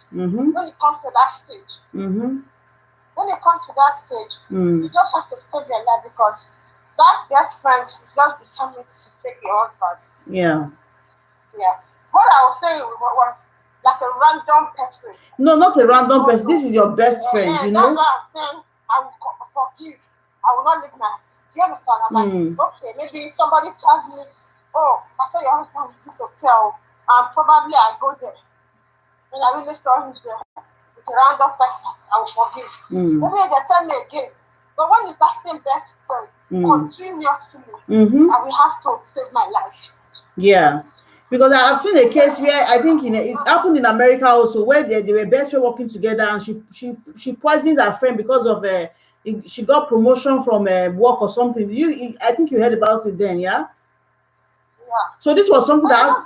when it comes to that stage. When it comes to that stage, you just have to save your life because that best friend is just determined to take your husband. Yeah. What I was saying was like a random person. No, not a random person. This is your best friend, you know. That's why I'm saying I will forgive. I will not leave my. Do you understand? I'm like, okay, maybe somebody tells me, oh, I saw your husband in this hotel, and probably I go there, and I really saw him there. It's a random person. I will forgive. Maybe they tell me again. But when it's that same best friend, continuously, I will have to save my life. Yeah. Because I've seen a case where I think it happened in America also, where they were best friends working together, and she poisoned her friend because of she got promotion from work or something. I think you heard about it then, yeah? So this was something that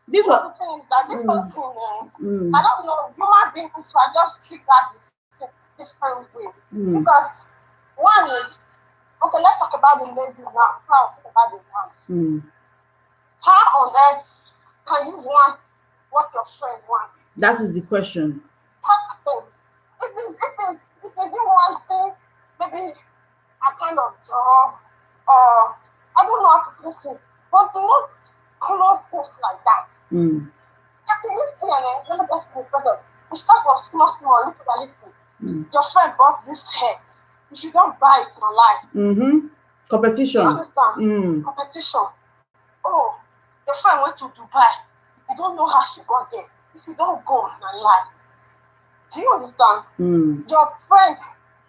this was the thing is that this whole thing, I don't know, human beings were just treat that different way. Because one is, okay, let's talk about the lady now. Talk about the man. How on earth can you want what your friend wants? That is the question. If you want to, maybe a kind of job, or I don't know how to put it, but not close things like that. Let me just put it. You start from small, little. Your friend bought this hair. If you don't buy it online. Competition. You understand? Competition. Oh, your friend went to Dubai. You don't know how she got there. If you don't go online. Do you understand? Your friend,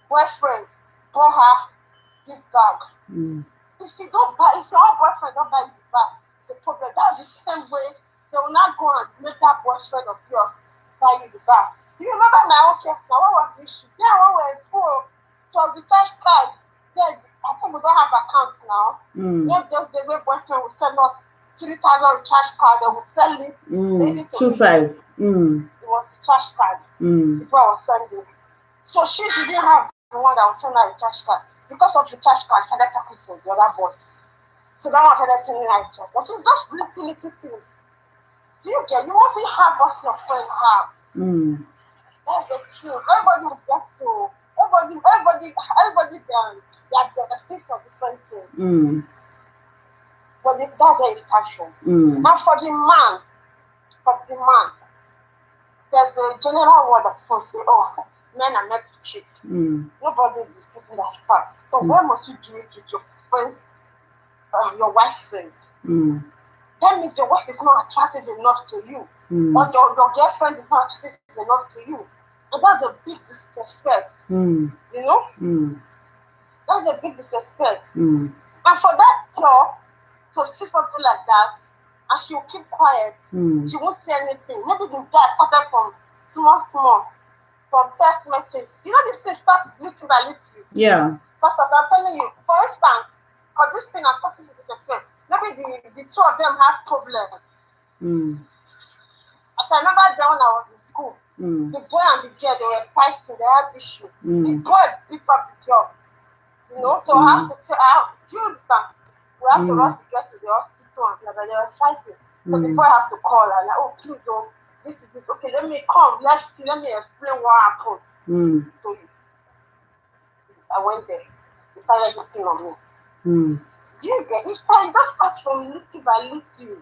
boyfriend, bought her this bag. If your boyfriend don't buy the bag, the problem, that's the same way they will not go and make that boyfriend of yours buy you the bag. You remember my own case now? What was the issue? Yeah, when we were in school, it was the church card. Then I think we don't have accounts now. Just the way boyfriend will send us 3,000 recharge card, they will sell it. 2,500. It was the cash card. People was sending. So she didn't have the one that was sending her recharge card. Because of the cash card, she started talking to the other boy. So that one started sending her recharge. But it's just little things. Do you get? You mustn't have what your friend have. That's the truth. Everybody will get to. Everybody they are speak for different things. But that's where it starts from. And for the man, there's a general word that people say, oh, men are meant to cheat. Nobody is discussing that fact. So why must you do it with your friend, your wife friend? That means your wife is not attractive enough to you. Or your girlfriend is not attractive enough to you. And that's a big disrespect. You know? That's a big disrespect. And for that girl to see something like that, and she'll keep quiet, she won't say anything. Maybe the guy started from small, from text message. You know, this thing starts little by little. Yeah. Because as I'm telling you, for instance, because this thing I'm talking to you to maybe the two of them have problems. I can remember then when I was in school, The boy and the girl, they were fighting, they had issue. The boy beat up the girl. You know, so I have to tell, do you understand? We have to rush to get to the hospital and they were fighting. So the boy have to call and like, oh please, oh, this is it. Okay, let me come. Let's see. Let me explain what happened. So I went there. He started hitting on me. Do you get it? It just starts from little by little.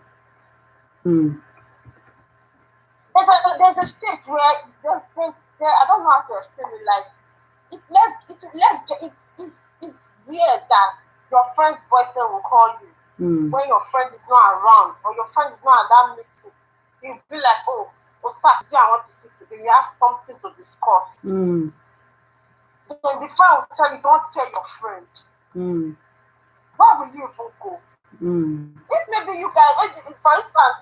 There's a stage where I don't know how to explain it. Like it's weird that your friend's boyfriend will call you when your friend is not around or your friend is not at that meeting. You'll be like, oh, start. I want to see today. We have something to discuss. Then the friend will tell you, don't tell your friend. Why will you even go? If maybe you guys, for instance,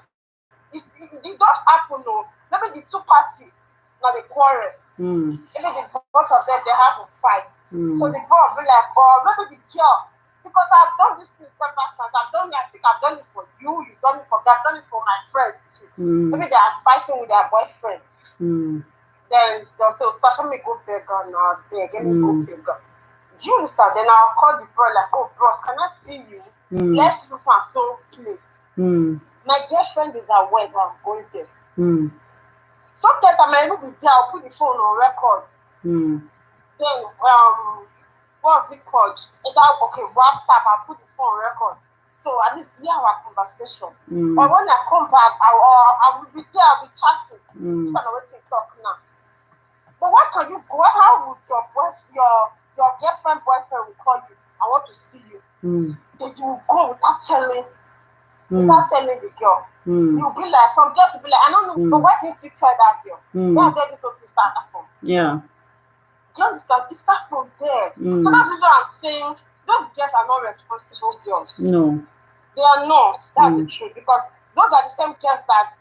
it does happen, no. Maybe the two parties now they quarrel. Maybe both of them they have a fight. So the boy will be like, oh, maybe the girl, because I've done this thing several times. I think I've done it for you, you've done it for me, I've done it for my friends too. Maybe they are fighting with their boyfriend. Then they'll say, oh, let me go beg her now, let me go beg her. Do you understand? Then I'll call the bro like, oh bros, can I see you? Let's see some so place. My girlfriend is aware that I'm going there. Sometimes I might even be there, I'll put the phone on record. Then what's it called? Okay, WhatsApp, I'll put the phone on record. So at least hear our conversation. But when I come back, I will be there, I'll be chatting. So I'm waiting to talk now. But what can you go? How would your girlfriend boyfriend will call you? I want to see you. Then you will go without telling the girl. You'll be like, some girls will be like, I don't know, but why didn't you tell that girl? That's where this whole thing started from. Yeah. Do you understand? It starts from there. So that's what I'm saying. Those girls are not responsible girls. No. They are not. That's the truth. Because those are the same girls that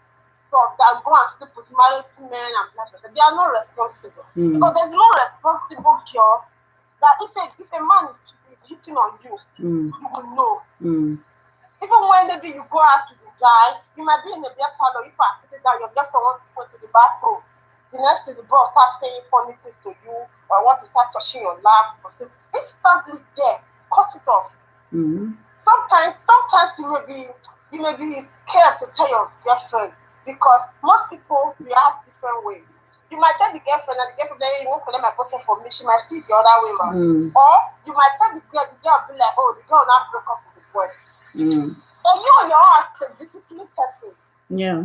go and sleep with married men and blah, blah, blah. They are not responsible. Because there's no responsible girl that if a man is hitting on you, you will know. Even when maybe you go out to the guy, you might be in a beer parlor, if I sit down, your girlfriend wants to go to the bathroom. The next thing the boss starts saying funny things to you, or want to start touching your lap, or something. Instantly there, cut it off. Sometimes you may be scared to tell your girlfriend because most people react different ways. You might tell the girlfriend and the girlfriend you won't collect my boyfriend for me, she might see it the other way around. Or you might tell the girl will be like, oh, the girl now broke up with the boy. And you on your own as a disciplined person,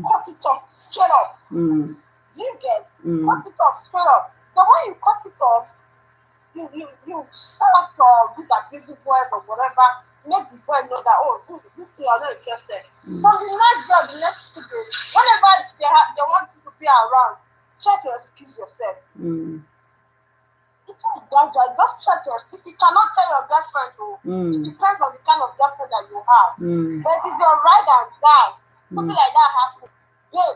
cut it off straight up. Do you get? Cut it off straight up. So when you cut it off, you shout or these abusive words or whatever, make the boy know that, oh, this thing I'm not interested. From the next girl, the next 2 days, whenever they want you to be around, try to excuse yourself. It is gradual. Just try to. If you cannot tell your girlfriend, it depends on the kind of girlfriend that you have. But if it's your ride and die, something like that happens,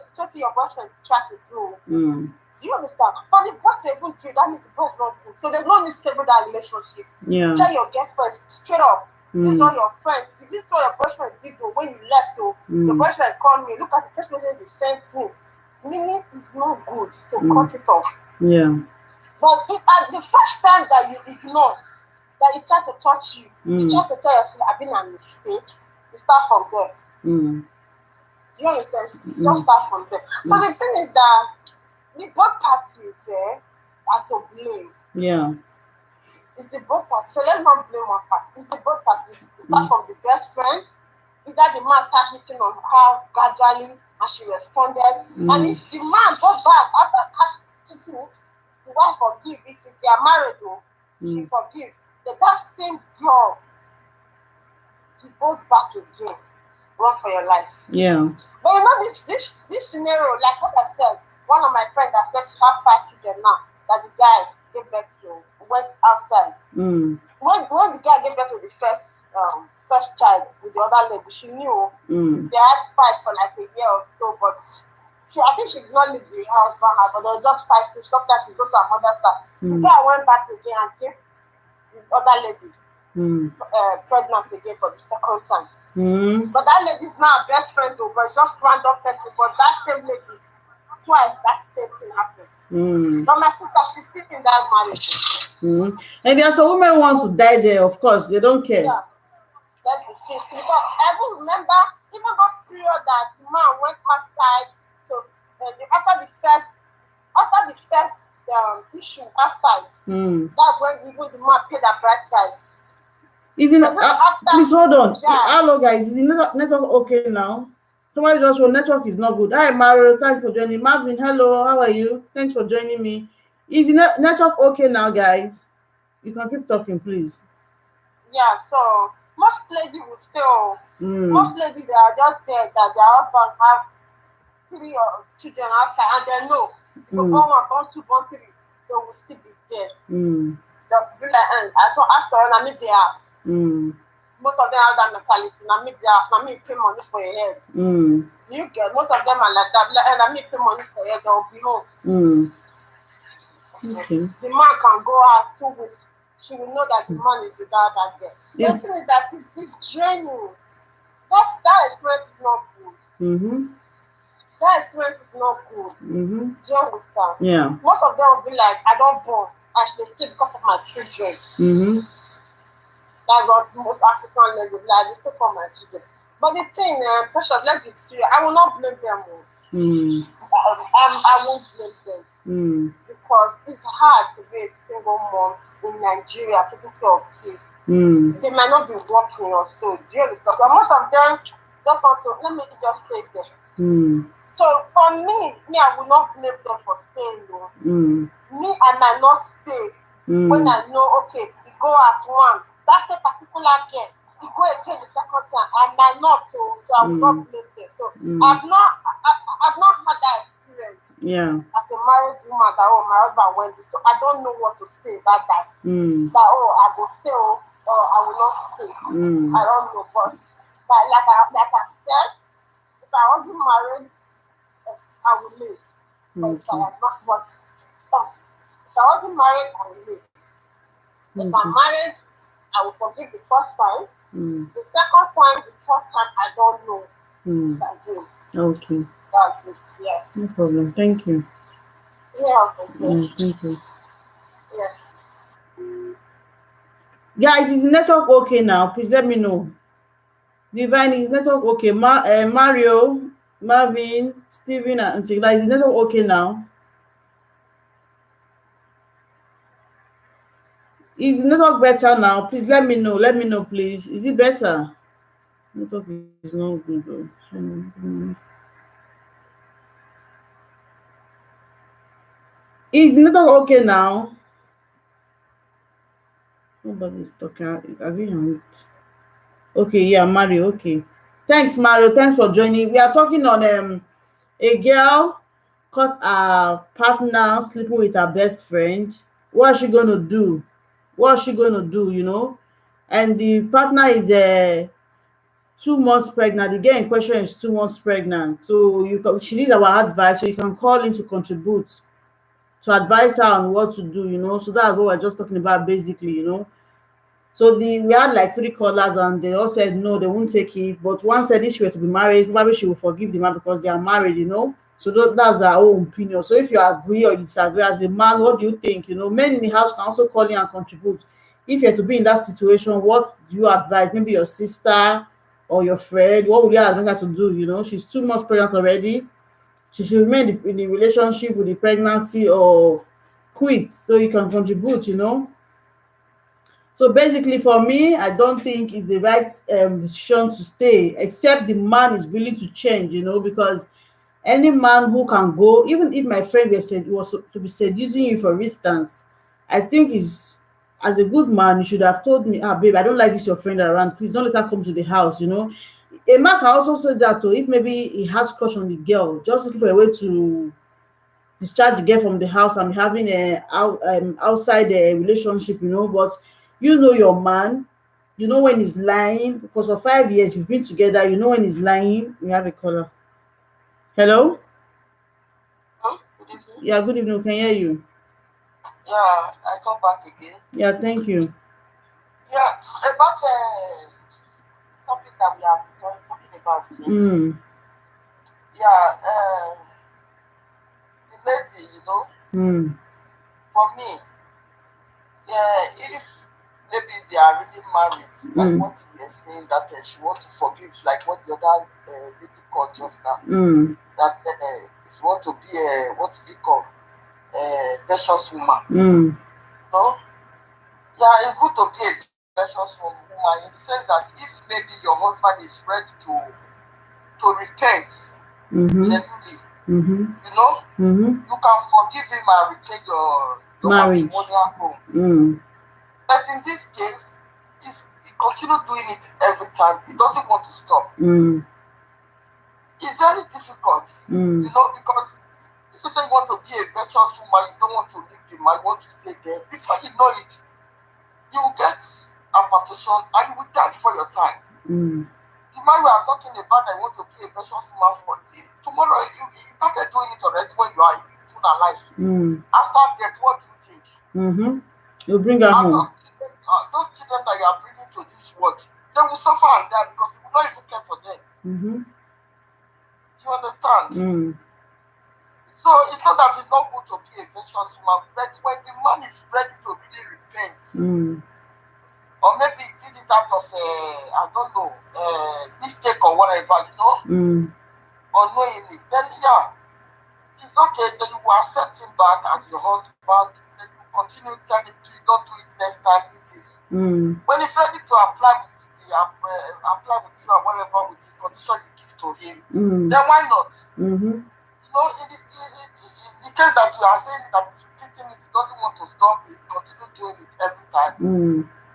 say to your boyfriend, try to do. Do you understand? But the boy to even do, that means the boy is not good. So there's no need to stable that relationship. Tell your girlfriend straight up. This is what your friend. This is what your boyfriend did when you left. Your boyfriend called me. Look at the text message he sent me. Meaning it's not good. So cut it off. But if at the first time that you ignore, that he try to touch you, you try to tell yourself, I've been a mistake, you start from there. Do you understand? Just start from there. So the thing is that the both parties are to blame. It's the both parties. So let's not blame one party. It's the both parties. It start from the best friend. Either the man start hitting on her gradually and she responded. And if the man goes back after cheating, the wife forgive. If they are married though, she forgive. That same girl, he goes back again. Run for your life. But you know this scenario, like what I said, one of my friends that says she has 5 children now, that the guy gave birth to, went outside. When the guy gave birth to the first child with the other lady, she knew they had fight for like a year or so, but I think she did not leave the house by her, but they were just fighting. Sometimes she go to her mother's house. The guy went back again and gave the other lady pregnant again for the second time. But that lady is now a best friend though, but it's just random person. But that same lady, twice that same thing happen. But my sister, she's still in that marriage. And there are some women who want to die there, of course, they don't care. Yeah. That's the truth. Because I even remember even those period that the man went outside to after the first issue outside. That's when even the man paid a bride price. Is it please hold on. Yeah. Hello guys, is the network okay now? Somebody just wrote network is not good. Hi Mario, thanks for joining. Marvin, hello, how are you? Thanks for joining me. Is the network okay now, guys? You can keep talking, please. Yeah, so most ladies will still most ladies they are just there that their husband have 3 children outside and they know born 1, born 2, born 3, they will still be there. They'll be like, so after all, I meet the house. Most of them have that mentality. I meet the house, I mean pay money for your head. Do you get? Most of them are like that. Like, I mean pay money for your head, they'll be home. Okay. The man can go out 2 weeks. She will know that the man is without that girl. The thing is that it's draining. That experience is not good. That experience is not good. Do you understand? Yeah. Most of them will be like, I don't born. I should stay because of my children. That's what most African ladies will be like, I stay for my children. But the thing, precious, let's be serious. I will not blame them. I won't blame them. Because it's hard to be a single mom in Nigeria taking care of kids. They might not be working or so. Do you understand? But most of them just want to, let me just stay there. So for me, I will not blame them for staying though. Me, I might not stay when I know, okay, we go at 1. That's a particular girl. We go again the second time. I might not too, so I will not blame them. So I've not had that experience. Yeah. As a married woman, that my husband went this, so I don't know what to say about that. That I will stay or I will not stay. I don't know, but like I said, if I wasn't married, I would leave. But if I wasn't married, I would leave. If I'm married, I will forgive the first time. The second time, the third time, I don't know. Okay. That's it. Yeah. No problem. Thank you. Yeah. Okay. Thank you. Yeah. Guys, is the network okay now? Please let me know. Divine, is network okay? Mario, Marvin, Steven, and Tigla, is the network okay now? Is the network better now? Please let me know. Let me know, please. Is it better? Network is not good though. Is the network okay now? Nobody's talking. Has it hung? Okay, yeah, Mario. Okay. Thanks, Mario. Thanks for joining. We are talking on a girl caught her partner sleeping with her best friend. What is she gonna do? What is she gonna do? You know, and the partner is 2 months pregnant. The girl in question is 2 months pregnant. So she needs our advice. So you can call in to contribute to advise her on what to do. You know, so that's what we're just talking about basically. You know. So we had like 3 callers and they all said no, they won't take it. But one said if she were to be married, probably she will forgive the man because they are married, you know. So that's our own opinion. So if you agree or disagree as a man, what do you think? You know, men in the house can also call in and contribute. If you're to be in that situation, what do you advise? Maybe your sister or your friend, what would you advise her to do? You know, she's 2 months pregnant already. She should remain in the relationship with the pregnancy or quit so you can contribute, you know. So basically for me, I don't think it's the right decision to stay, except the man is willing to change, you know, because any man who can go, even if my friend was to be seducing you, for instance, I think is as a good man, you should have told me, babe, I don't like this your friend around. Please don't let her come to the house, you know. A man can also say that too, if maybe he has crush on the girl, just looking for a way to discharge the girl from the house and having a outside a relationship, you know. But you know your man, you know when he's lying, because for 5 years you've been together, you know when he's lying. We have a caller. Hello? Good evening. Yeah, good evening. We can hear you. Yeah, I come back again. Yeah, thank you. Yeah, about the topic that we are talking about. Yeah, the lady Mm. For me, yeah, if maybe they are really married, like what we are saying, that she wants to forgive, like what the other lady called just now, that she want to be a, what is it called, a virtuous woman. No, yeah, it's good to be a virtuous woman in the sense that if maybe your husband is ready to repent genuinely, you can forgive him and retain your Marriage. matrimonial home. But in this case, he continue doing it every time. He doesn't want to stop. It's very difficult, because if you say you want to be a virtuous woman, you don't want to leave the man, you want to stay there. Before you know it, you will get hypertension and you will die before your time. The man we are talking about that want to be a virtuous woman for you, tomorrow you started doing it already when you are even alive. After death, what do you think? You bring her home. Those children that you are bringing to this world, they will suffer and die because you will not even care for them. You understand? So it's not that it's not good to be a virtuous woman, but when the man is ready to really repent, or maybe he did it out of I don't know, mistake or whatever, unknowingly, then yeah, it's okay. Then you will accept him back as your husband. Then you continue telling him, please don't do it next time. This is when he's ready to apply with you or whatever with the condition you give to him. Then why not? In the case that you are saying that he's repeating it, he doesn't want to stop it, continue doing it every time.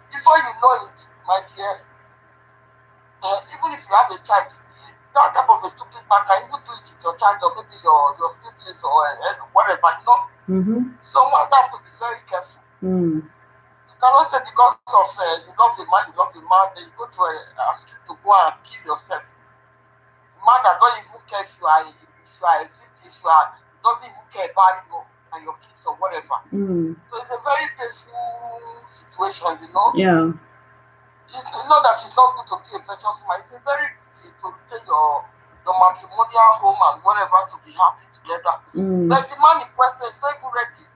Before you know it, my dear, even if you have a child, that type of a stupid man can even do it with your child or maybe your siblings or whatever, Someone has to be very careful. You cannot say because of you love a man, then you go to a street to go and kill yourself. A man that don't even care if you are existing, he doesn't even care about you and your kids or whatever. So it's a very painful situation, Yeah. It's not that it's not good to be a virtuous woman. It's a very good thing to retain your matrimonial home and whatever to be happy together. But the man in question is not even ready.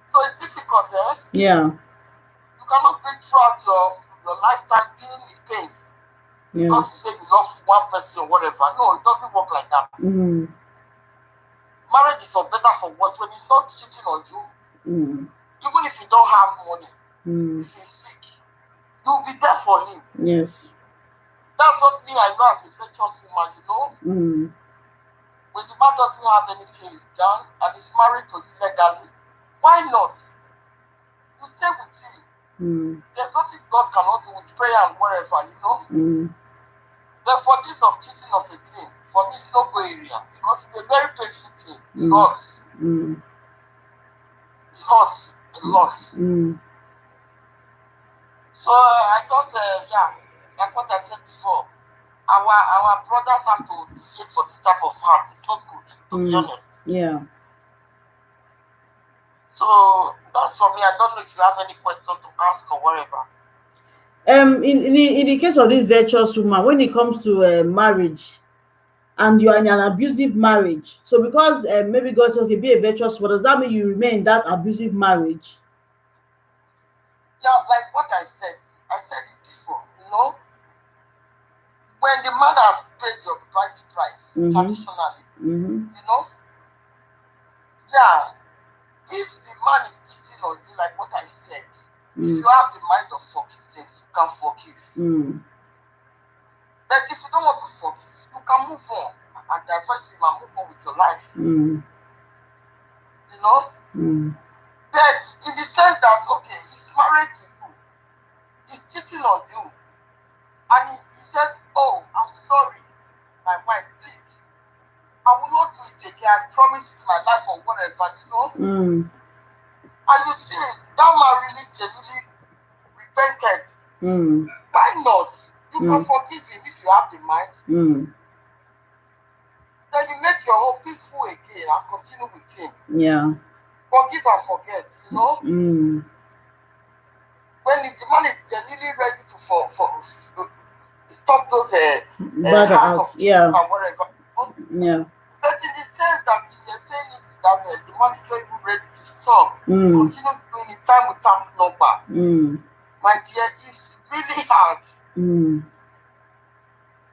So it's difficult, eh? Yeah. You cannot be throughout your lifetime being in pains. Yeah. Because you say you love one person or whatever. No, it doesn't work like that. Marriage is for better for worse when he's not cheating on you. Even if you don't have money, if he's sick, you'll be there for him. Yes. That's what me I know as a virtuous woman, When the man doesn't have anything done and is married to you legally, why not? You stay with him. There's nothing God cannot do with prayer and whatever, But for this of cheating of a thing, for me it's no go area because it's a very painful thing. It hurts. It hurts a lot. So I just like what I said before, our brothers have to fight for this type of heart. It's not good, to be honest. Yeah. So that's for me. I don't know if you have any question to ask or whatever. In the case of this virtuous woman, when it comes to marriage, and you are in an abusive marriage, so because maybe God said, okay, be a virtuous woman, does that mean you remain in that abusive marriage? Yeah, like what I said it before. When the man has paid your bride price traditionally, yeah, if the man is cheating on you, like what I said, if you have the mind of forgiveness, you can forgive. But if you don't want to forgive, you can move on and divorce him and move on with your life. But in the sense that, okay, he's married to you, he's cheating on you, and he said, oh, I'm sorry, my wife, please, I will not do it again, I promise you my life or whatever, And you see, that man really genuinely repented. Why not? You can forgive him if you have the mind. Then you make your home peaceful again and continue with him. Yeah. Forgive and forget, When the man is genuinely ready to stop those bad heart of yeah. and whatever. Yeah. But in the sense that you're saying it that the man is not even ready to stop. Continue doing it time without number. My dear, it's really hard.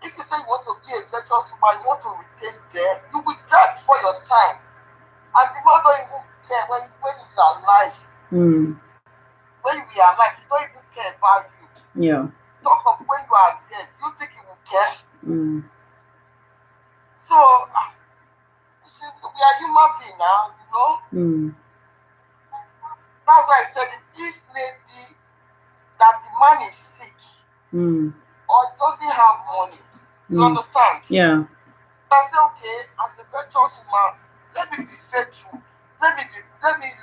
If you say you want to be a virtuous woman, you want to retain there, you will die before your time. And the man don't even care when you are alive. When we are alive, he don't even care about you. Yeah. Talk of when you are dead, do you think he will care? So, you see, we are human beings now, you know? That's why I said it. If maybe that the man is sick or doesn't have money, you understand? Yeah. I say, okay, as a virtuous woman, let me be faithful. Let me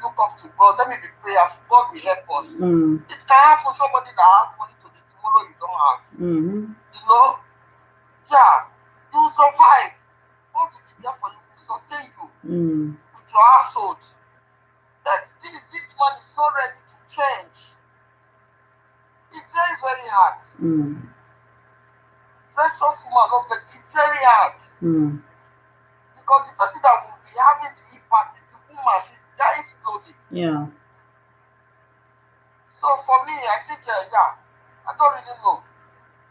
look up to God. Let me be prayerful. God will help us. It can happen somebody that has money today, tomorrow you don't have. You know? Yeah. You will survive. God will be there for you, will sustain you with your household. That this man is not ready to change. It's very, very hard. Virtuous woman, not virtuous, it's very hard. Because the person that will be having the impact is the woman. She's dying slowly. Yeah. So for me, I think, yeah, I don't really know.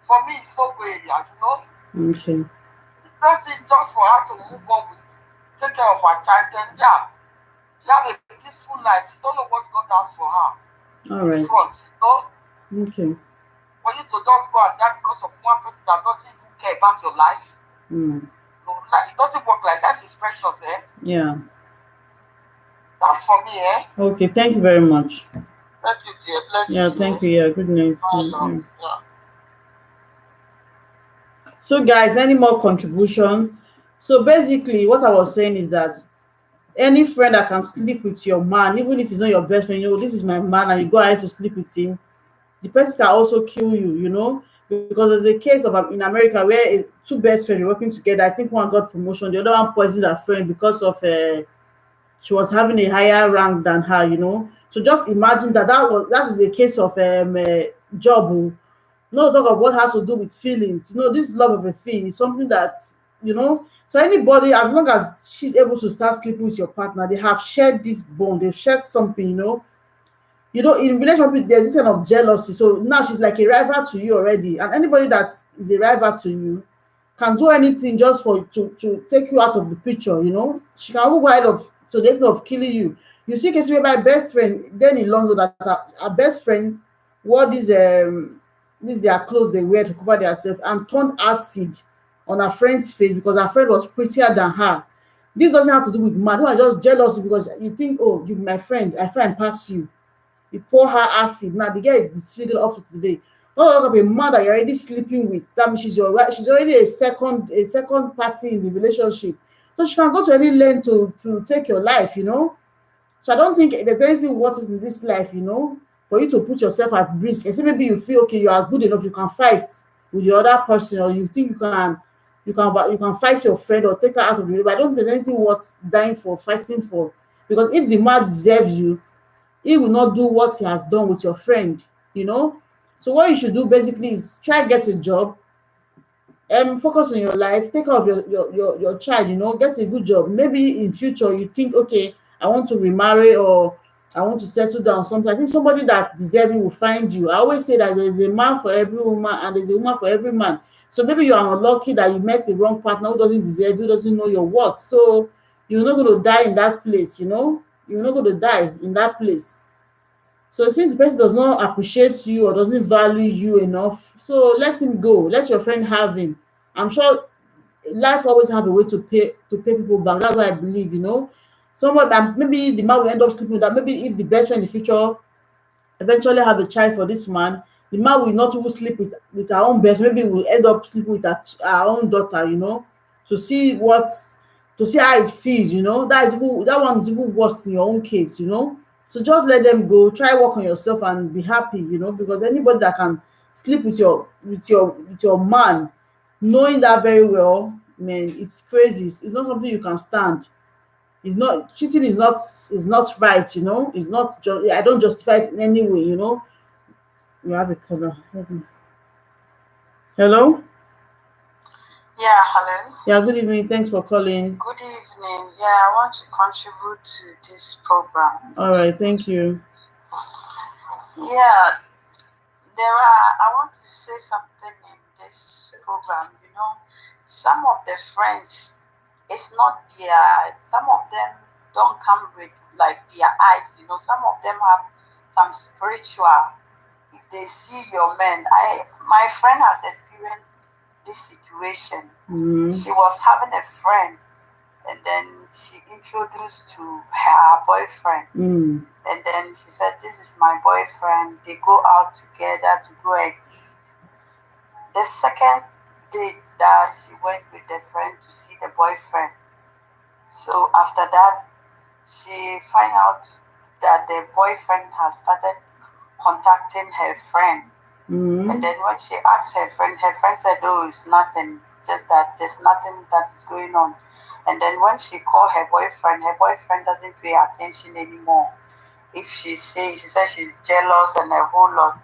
For me, it's no go area, you know? Okay. The best thing just for her to move on with, take care of her child, then yeah, she have a peaceful life. She don't know what God has for her. All right. Front, you know? Okay. For you to just go and die because of one person that doesn't even care about your life. No, like, it doesn't work like that. Life is precious, eh? Yeah. That's for me, eh? Okay, thank you very much. Thank you, dear. Bless you. Yeah, thank you. Yeah, good night. Bye, love. Yeah. So, guys, any more contribution? So, basically, what I was saying is that any friend that can sleep with your man, even if he's not your best friend, you know, this is my man, and you go ahead to sleep with him, the person can also kill you, you know, because there's a case of in America where two best friends were working together. I think one got promotion, the other one poisoned her friend because of she was having a higher rank than her, you know. So just imagine that is a case of job. No talk of what has to do with feelings. You know, this love of a thing is something that, you know, so anybody, as long as she's able to start sleeping with your partner, they have shared this bond, they've shared something, you know. You know, in relationship, there's this kind of jealousy. So now she's like a rival to you already. And anybody that is a rival to you can do anything just for to take you out of the picture, you know. She can go ahead of to the extent of killing you. You see cases where my best friend, then in London, that her best friend wore this their clothes they wear to cover themselves and turned acid on her friend's face because her friend was prettier than her. This doesn't have to do with man. It's just jealousy because you think, oh, you my friend, I friend pass you. You pour her acid. Now the girl is disfigured up to today. Not talk of a man that you're already sleeping with. That means she's already a second party in the relationship. So she can go to any length to take your life, you know. So I don't think there's anything worth it in this life, you know, for you to put yourself at risk. Except maybe you feel okay, you are good enough, you can fight with the other person, or you think you can fight your friend or take her out of the way. But I don't think there's anything worth dying for, fighting for. Because if the man deserves you, he will not do what he has done with your friend, you know. So what you should do basically is try get a job, focus on your life, take care of your child, you know, get a good job. Maybe in future you think, okay, I want to remarry or I want to settle down something. I think somebody that deserving will find you. I always say that there's a man for every woman and there's a woman for every man. So maybe you are unlucky that you met the wrong partner who doesn't deserve you, doesn't know your worth. So you're not going to die in that place, you know. You're not going to die in that place. So since the person does not appreciate you or doesn't value you enough, so let him go. Let your friend have him. I'm sure life always have a way to pay people back. That's what I believe, you know. Someone that maybe the man will end up sleeping with that. Maybe if the best friend in the future eventually have a child for this man, the man will not even sleep with her own best. Maybe will end up sleeping with her own daughter, you know, to see what to see how it feels, you know. That one is even worse in your own case, you know. So just let them go, try work on yourself and be happy, you know, because anybody that can sleep with your man, knowing that very well, man, it's crazy. It's not something you can stand. It's not cheating is not right, you know. It's not I don't justify it in any way, you know. You have a caller. Hello? Yeah, hello. Yeah, good evening. Thanks for calling. Good evening. I want to contribute to this program. All right, thank you. Yeah, I want to say something in this program. Some of the friends, it's not some of them don't come with like their eyes. Some of them have some spiritual. If they see your man, my friend has experienced this situation. She was having a friend, and then she introduced to her boyfriend. And then she said, "This is my boyfriend." They go out together to go and eat. The second date that she went with the friend to see the boyfriend. So after that, she find out that the boyfriend has started contacting her friend. And then when she asked her friend said, "Oh, it's nothing, just that there's nothing that's going on." And then when she called her boyfriend doesn't pay attention anymore. If she says, she says she's jealous and a whole lot.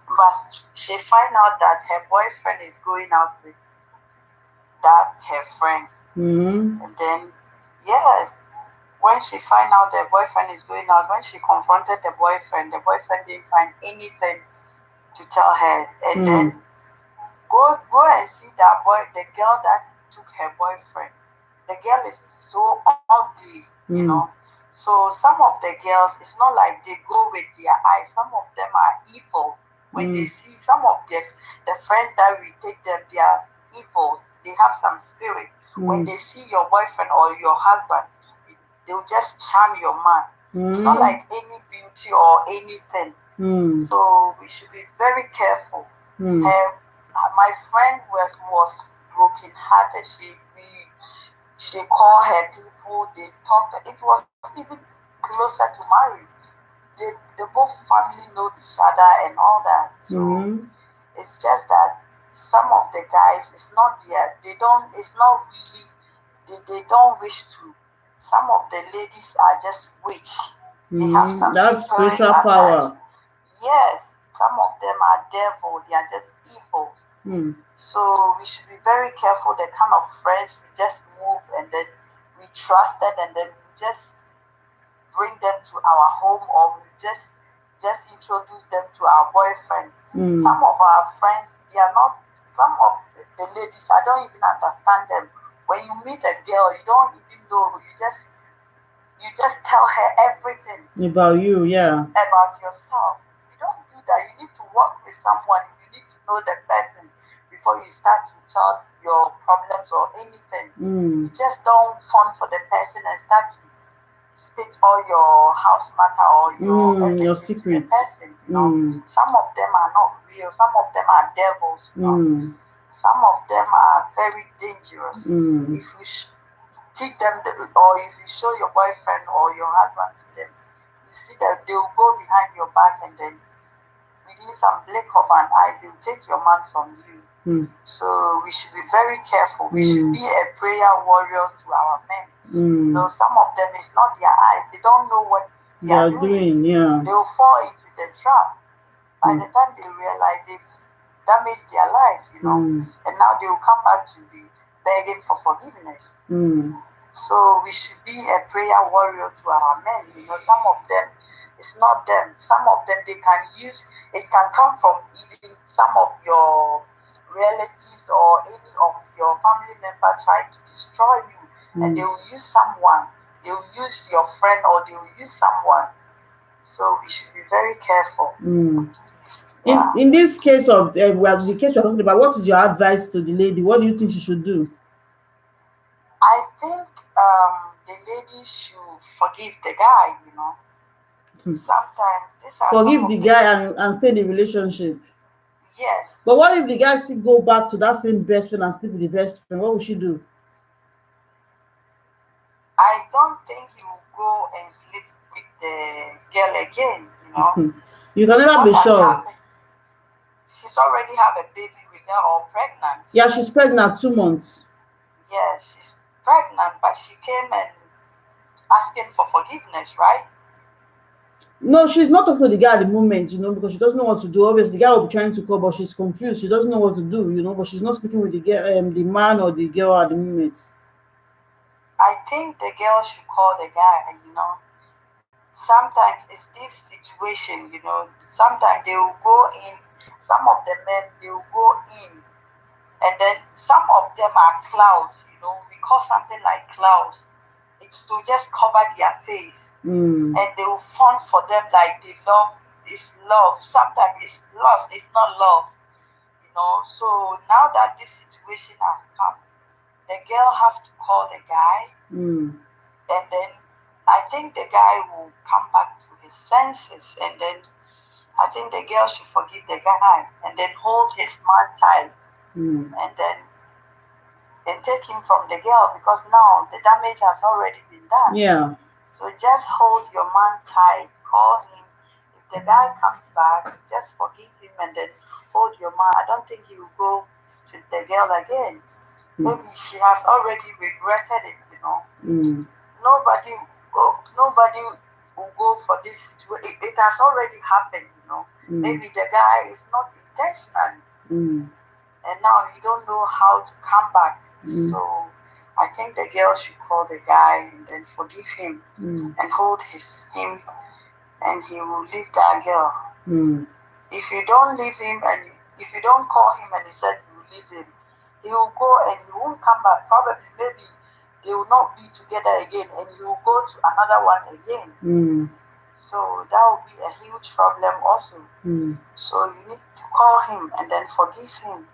But she find out that her boyfriend is going out with that her friend. And then, yes, when she find out the boyfriend is going out, when she confronted the boyfriend didn't find anything to tell her. And then go and see that boy, the girl that took her boyfriend. The girl is so ugly, So some of the girls, it's not like they go with their eyes. Some of them are evil. When they see some of the friends that we take them, they are evil. They have some spirit. When they see your boyfriend or your husband, they'll just charm your man. It's not like any beauty or anything. So we should be very careful. My friend was broken hearted. She called her people, they talked. It was even closer to marriage. They both family know each other and all that. So it's just that some of the guys, it's not there. It's not really, they don't wish to. Some of the ladies are just witch. They have some spiritual power. Yes, some of them are devil. They are just evil. So we should be very careful the kind of friends we just move and then we trusted and then we just bring them to our home or we just introduce them to our boyfriend. Some of our friends, they are not, some of the ladies, I don't even understand them. When you meet a girl, you don't even know, you just tell her everything about you, about yourself. You don't do that. You need to work with someone. You need to know the person before you start to tell your problems or anything. You just don't fun for the person and start to spit all your house matter or your secrets. Person, Some of them are not real. Some of them are devils. Some of them are very dangerous. If you teach them, or if you show your boyfriend or your husband to them, you see that they will go behind your back and then within some blink of an eye, they will take your man from you. So we should be very careful. We should be a prayer warrior to our men. Some of them, it's not their eyes. They don't know what they are doing. They will fall into the trap. By the time they realize they've damaged their life, and now they will come back to be begging for forgiveness. So we should be a prayer warrior to our men. Some of them, it's not them. Some of them, they can use, it can come from even some of your relatives or any of your family member trying to destroy you. And they will use someone. They will use your friend or they will use someone. So we should be very careful. In this case of the case we're talking about, what is your advice to the lady? What do you think she should do? I think the lady should forgive the guy. Sometimes forgive the guy and stay in the relationship. Yes. But what if the guy still go back to that same best friend and sleep with the best friend? What would she do? I don't think he will go and sleep with the girl again. You can never be sure. She's already have a baby with her or pregnant. Yeah, she's pregnant 2 months. Yeah, she's pregnant, but she came and asking for forgiveness, right? No, she's not talking to the guy at the moment, because she doesn't know what to do. Obviously, the guy will be trying to call, but she's confused. She doesn't know what to do, but she's not speaking with the girl, the man or the girl at the moment. I think the girl should call the guy, Sometimes it's this situation, sometimes they will go in, some of the men, they will go in, and then some of them are clouds, we call something like clouds. It's to just cover their face. And they will fun for them like they love is love. Sometimes it's lust, it's not love. So now that this situation has come, the girl have to call the guy, and then I think the guy will come back to his senses, and then I think the girl should forgive the guy and then hold his man tight, and then take him from the girl, because now the damage has already been done. Yeah. So just hold your man tight, call him. If the guy comes back, just forgive him and then hold your man. I don't think he will go to the girl again. Maybe she has already regretted it, Nobody will go for this situation. It has already happened, Maybe the guy is not intentional. And now you don't know how to come back. So I think the girl should call the guy and then forgive him and hold him, and he will leave that girl. If you don't leave him, and if you don't call him and he said you will leave him, he will go and he won't come back. Probably, maybe they will not be together again, and he will go to another one again. So that will be a huge problem also. So you need to call him and then forgive him.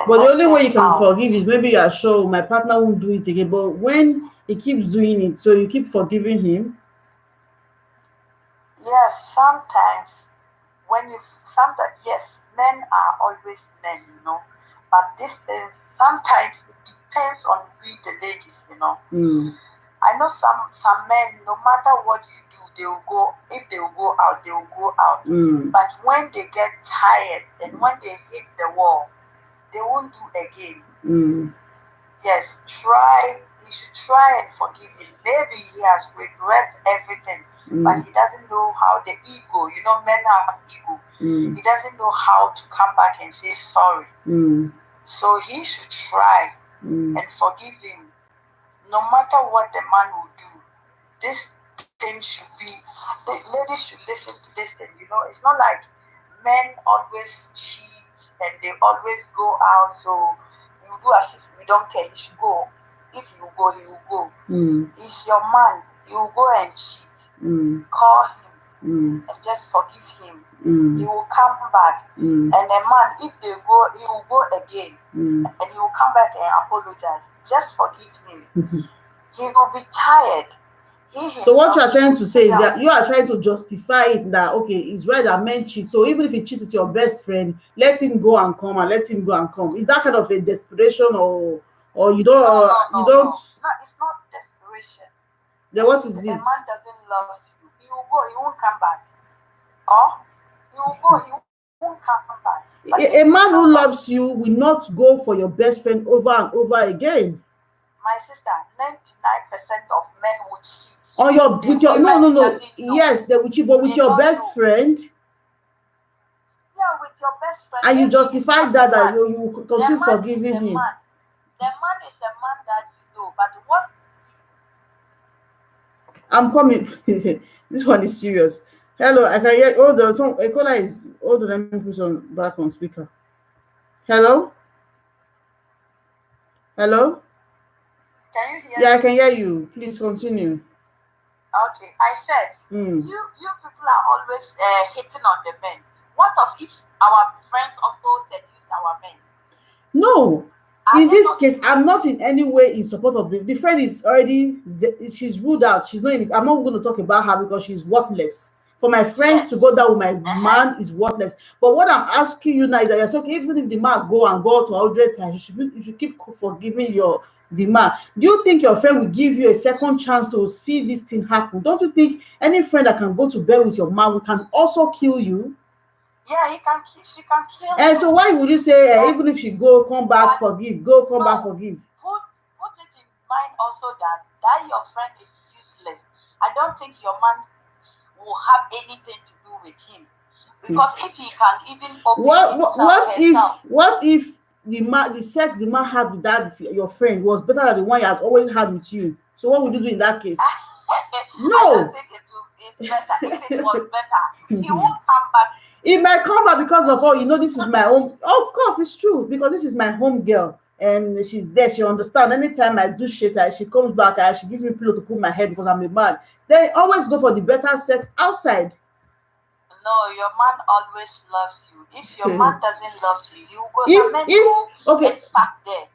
But the only way you can forgive is maybe you are sure my partner won't do it again. But when he keeps doing it, so you keep forgiving him. Yes, sometimes yes, men are always men, But this is sometimes it depends on we the ladies, I know some men, no matter what you do, they will go. If they will go out, they will go out. But when they get tired and when they hit the wall, they won't do again. Yes, he should try and forgive him. Maybe he has regret everything, but he doesn't know how the ego, men have ego. He doesn't know how to come back and say sorry. So he should try and forgive him. No matter what the man will do, this thing should be, the ladies should listen to this thing. It's not like men always cheat and they always go out, so you do as if we don't care. He should go. If you go, he will go. He's your man. You will go and cheat. Call him and just forgive him. He will come back. And a man, if they go, he will go again. And he will come back and apologize. Just forgive him. He will be tired. So what you are trying to say is that you are trying to justify it that okay, it's right that men cheat. So even if you cheat with your best friend, let him go and come, and let him go and come. Is that kind of a desperation, or you don't? No, it's not desperation. Then what is it? A man doesn't love you. He will go. He won't come back. Or he will go. He won't come back. A man who loves you will not go for your best friend over and over again. My sister, 99% of men would cheat. No. Yes, they will cheat, but with your best friend. Yeah, with your best friend. And you justify that you continue forgiving him. The man is a man that you know, but what? I'm coming. This one is serious. Hello, I can hear. Hold on, a caller is. Hold on, let me put on back on speaker. Hello. Hello. Can you hear? Yeah, I can hear you. Please continue. Okay, I said you people are always hitting on the men. What if our friends also seduce our men? No. In this case, I'm not in any way in support of the friend is already, she's ruled out. She's not I'm not going to talk about her because she's worthless. For my friend to go down with my man is worthless. But what I'm asking you now is that you're saying, okay, even if the man go to 100 times, you should keep forgiving the man. Do you think your friend will give you a second chance to see this thing happen? Don't you think any friend that can go to bed with your man can also kill you? Yeah, she can kill And so why would you say even if she come back, forgive, back, forgive? Put it in mind also that your friend is useless. I don't think your man will have anything to do with him, because if he can even open what if the sex the man had with that your friend was better than the one he has always had with you. So what would you do in that case? No. I don't think it's better. If it was better, he won't come back. It might come back because of, oh, this is my home. Of course, it's true, because this is my home girl, and she's there. She understands. Anytime I do shit, she comes back, she gives me pillow to put my head because I'm a man. They always go for the better sex outside. No, your man always loves you. If your man doesn't love you, you go. Okay, and start there.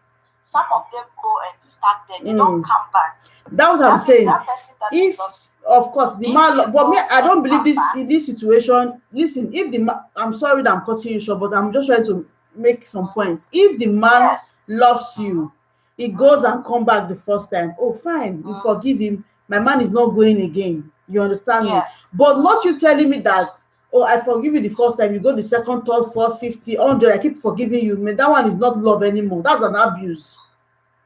Some of them go and start there. They don't come back. That's what I'm saying. If, of course, the man, but me, I don't believe this in this situation. Listen, if the man, I'm sorry that I'm cutting you short, but I'm just trying to make some points. If the man loves you, he goes and come back the first time. Oh, fine, you forgive him. My man is not going again. You understand me? But not you telling me that, oh, I forgive you the first time, you go the second, third, fourth, 50, 100, I keep forgiving you. Man, that one is not love anymore. That's an abuse.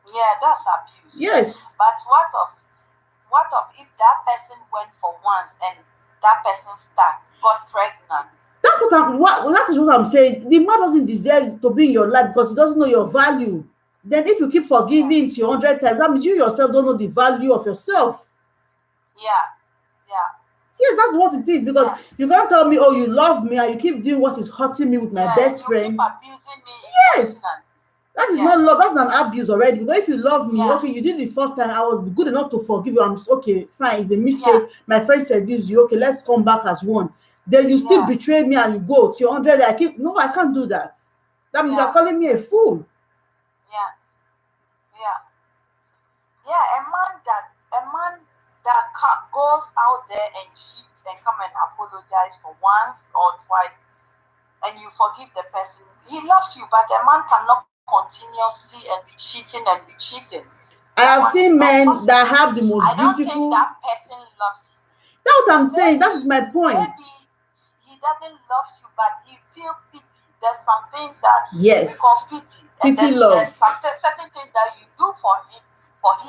Yeah, that's abuse. Yes. But what of if that person went for once and that person got pregnant? That is what I'm saying. The man doesn't deserve to be in your life because he doesn't know your value. Then if you keep forgiving to 100 times, that means you yourself don't know the value of yourself. Yeah. Yes, that's what it is, because you can't tell me, oh, you love me, and you keep doing what is hurting me with my best friend. Keep abusing me. Yes. That is not love. That's an abuse already. Because if you love me, okay, you did the first time, I was good enough to forgive you. I'm okay, fine, it's a mistake. My friend seduced you. Okay, let's come back as one. Then you still betray me and you go to your 100. I can't do that. That means you're calling me a fool. Yeah. A man that goes out there and cheats and come and apologize for once or twice, and you forgive the person, he loves you. But a man cannot continuously and be cheating. I have seen men that have the most beautiful. I don't think that person loves you. That's what I'm saying. That is my point. Maybe he doesn't love you, but he feels pity. There's something that we call pity. Pity love. There's certain things that you do for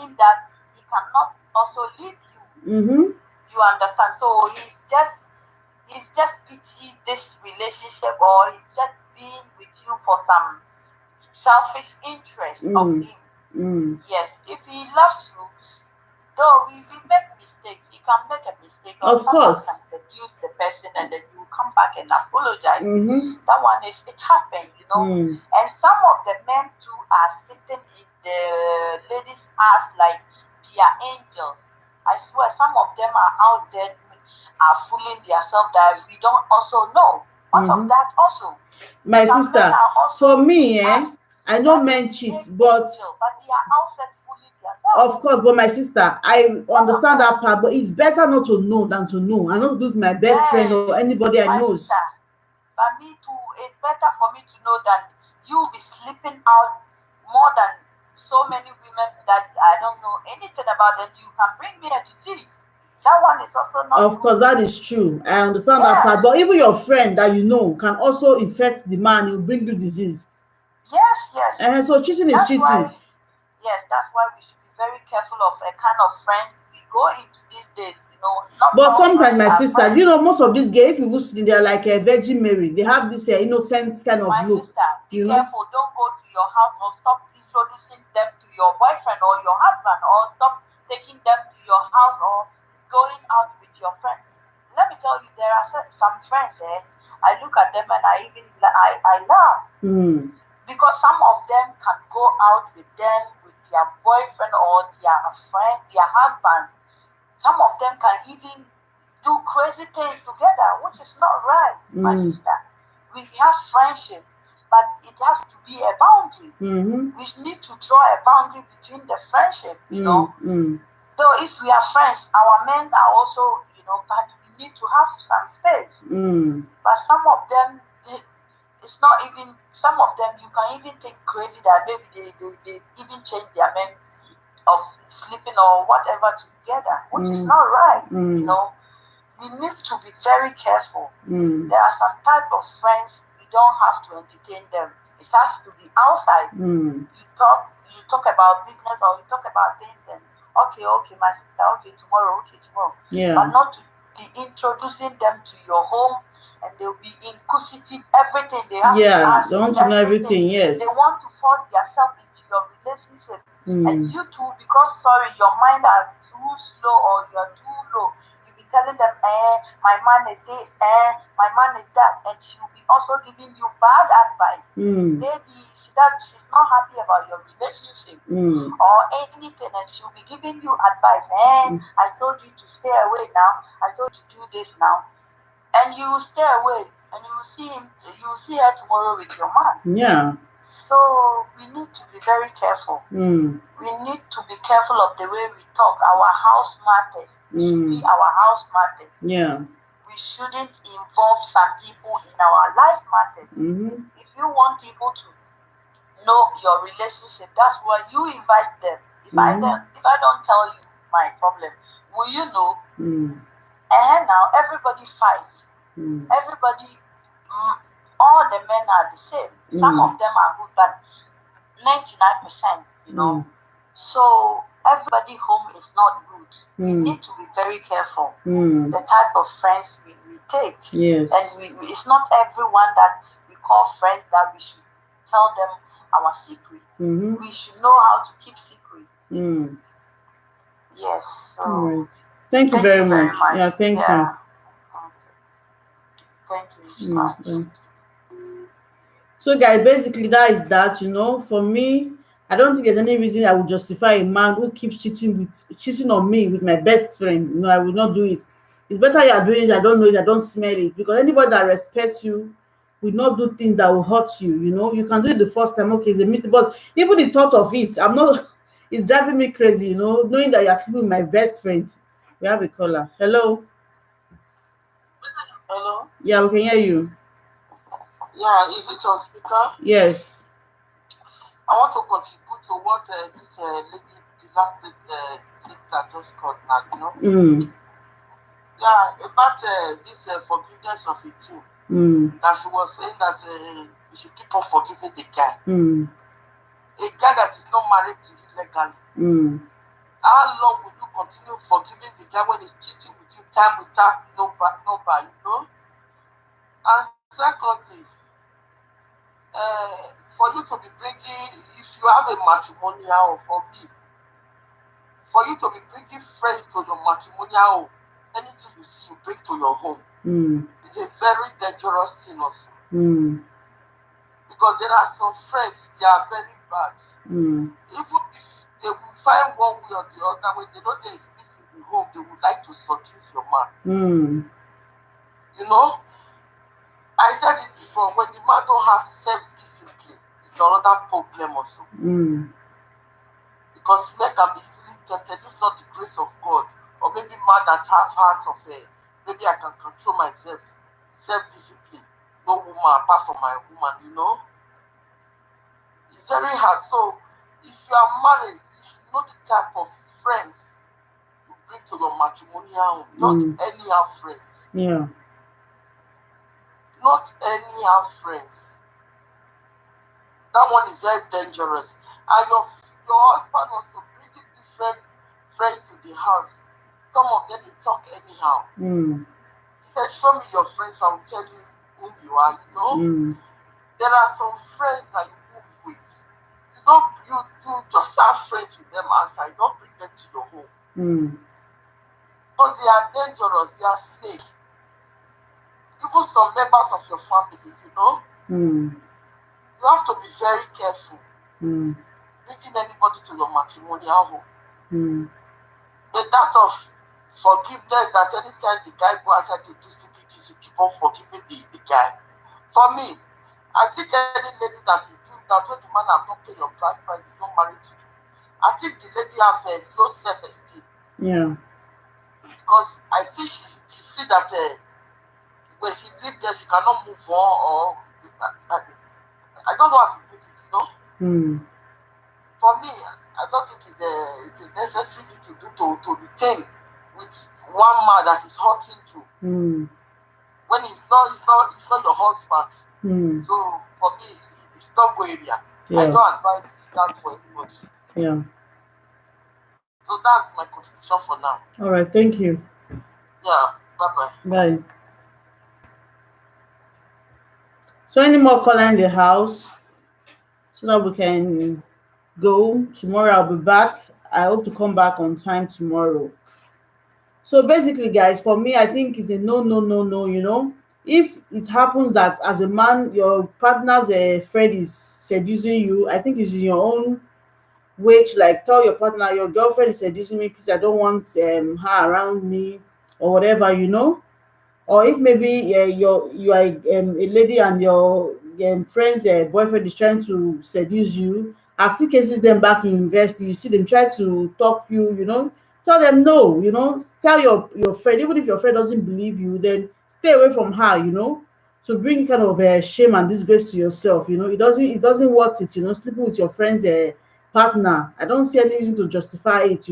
him that he cannot also leave you. You understand? So he's just pity this relationship, or he's just being with you for some selfish interest of him. Yes, if he loves you, though we make mistakes, he can make a mistake. Of course. Can seduce the person and then you come back and apologize. That one it happened, And some of the men too are sitting in the ladies' ass like they are angels. I swear, some of them are out there are fooling themselves that we don't also know. What of that also? My sister, for me, I know men cheat, but they are outside fooling themselves. Of course, but my sister, I understand that part, but it's better not to know than to know. I don't do it with my best friend or anybody I know. But me too, it's better for me to know that you be sleeping out more than so many women that I don't know anything about, and you can bring me a disease. That one is also not. Of course, that is true. I understand that part. But even your friend that you know can also infect the man, he'll bring you disease. Yes. And so cheating is cheating. That's why we should be very careful of a kind of friends we go into these days, But sometimes, my sister, most of these gays, if you will see, they're like a Virgin Mary. They have this innocent kind of look. Sister, be careful. Don't go to your house or stop introducing them to your boyfriend or your husband, or stop taking them to your house or going out with your friends. Let me tell you, there are some friends I look at them and I laugh. Because some of them can go out with them, with their boyfriend or their friend, their husband. Some of them can even do crazy things together, which is not right, my sister. We have friendship, but it has to be a boundary. We need to draw a boundary between the friendship, Though if we are friends, our men are also, but we need to have some space. But some of them, it's not even, some of them, you can even think crazy that maybe they even change their men of sleeping or whatever together, which is not right. We need to be very careful. There are some type of friends, we don't have to entertain them. It has to be outside. You talk about business or you talk about things, and okay, my sister, tomorrow. Yeah. But not to be introducing them to your home and they'll be inquisitive, everything. They have to ask they want you to know everything, yes. They want to force themselves into your relationship. And you too, because sorry, your mind is too slow or you're too low. You'll be telling them, my man is this, my man is that, and she'll be also giving you bad advice. Maybe she's not happy about your relationship or anything, and she'll be giving you advice. I told you to stay away now. I told you to do this now, and you will stay away, and you will see him. You will see her tomorrow with your man. Yeah. So we need to be very careful. We need to be careful of the way we talk. Our house matters. We should be our house matters. Yeah. We shouldn't involve some people in our life matters. If you want people to know your relationship, that's why you invite them. If I don't tell you my problem, will you know? And now everybody fights. Everybody, all the men are the same. Some of them are good, but 99%, you know. So everybody home is not good. We need to be very careful the type of friends we take. Yes. And it's not everyone that we call friends that we should tell them our secret. We should know how to keep secret. Yes. So right. Thank you very much. Yeah, thank you. Thank you. So guys, basically that is that, you know, for me, I don't think there's any reason I would justify a man who keeps cheating on me with my best friend. You know, I will not do it. It's better you are doing it, I don't know it, I don't smell it. Because anybody that respects you will not do things that will hurt you, you know. You can do it the first time, okay, it's a mistake. But even the thought of it, I'm not it's driving me crazy, you know, knowing that you're sleeping with my best friend. We have a caller. Hello. Hello? Yeah, we can hear you. Yeah, is it on speaker? Yes. I want to contribute to what this lady, the last lady that just called now, you know? Yeah, about this forgiveness of a thing. That she was saying that you should keep on forgiving the guy. A guy that is not married to you legally. How long will you continue forgiving the guy when he's cheating with you time without number, you know? And secondly, for you to be bringing, if you have a matrimonial, for me, for you to be bringing friends to your matrimonial, anything you see, you bring to your home, it's a very dangerous thing also. Because there are some friends, they are very bad. Even if they will find one way or the other, when they know there is peace in the home, they would like to seduce your man. You know, I said it before, when the man don't have self-discipline, it's another problem also. Because men can be easily tempted, if not the grace of God, or maybe man that have heart of maybe I can control myself, self-discipline, no woman apart from my woman, you know. It's very hard. So if you are married, you should know the type of friends you bring to your matrimonial home. Not anyhow friends. Yeah. Not anyhow friends. That one is very dangerous. And your husband also bringing different friends to the house. Some of them they talk anyhow. He said, show me your friends, I will tell you who you are, you know. There are some friends that you move with. You just have friends with them outside, don't bring them to your home. Because they are dangerous, they are snakes. Even some members of your family, you know. You have to be very careful. Bringing anybody to your matrimonial home. The that of forgiveness, that anytime the guy goes outside to do stupid things, you keep on forgiving the guy. For me, I think any lady that is doing that when the man have not paid your price, is not married to you, I think the lady have a low self-esteem. Yeah. Because I think she feel that when she live there, she cannot move on, or I don't know how to put it, you know. For me, I don't think it's a necessary thing to do to retain with one man that is hurting you. When it's not your husband. So for me, it's not go area. I don't advise that for anybody. Yeah. So that's my contribution for now. All right, thank you. Yeah, bye-bye. Bye. So any more caller in the house so that we can go. Tomorrow I'll be back. I hope to come back on time tomorrow. So basically, guys, for me, I think it's a no, no, no, no. If it happens that as a man, your partner's friend is seducing you, I think it's in your own way to like tell your partner, your girlfriend is seducing me. Please, I don't want her around me or whatever. Or if maybe you are a lady and your friend's boyfriend is trying to seduce you. I've seen cases them back in university, you see them try to talk you, tell them no, tell your friend, even if your friend doesn't believe you, then stay away from her, to bring kind of shame and disgrace to yourself. It doesn't worth it, sleeping with your friend's partner. I don't see any reason to justify it.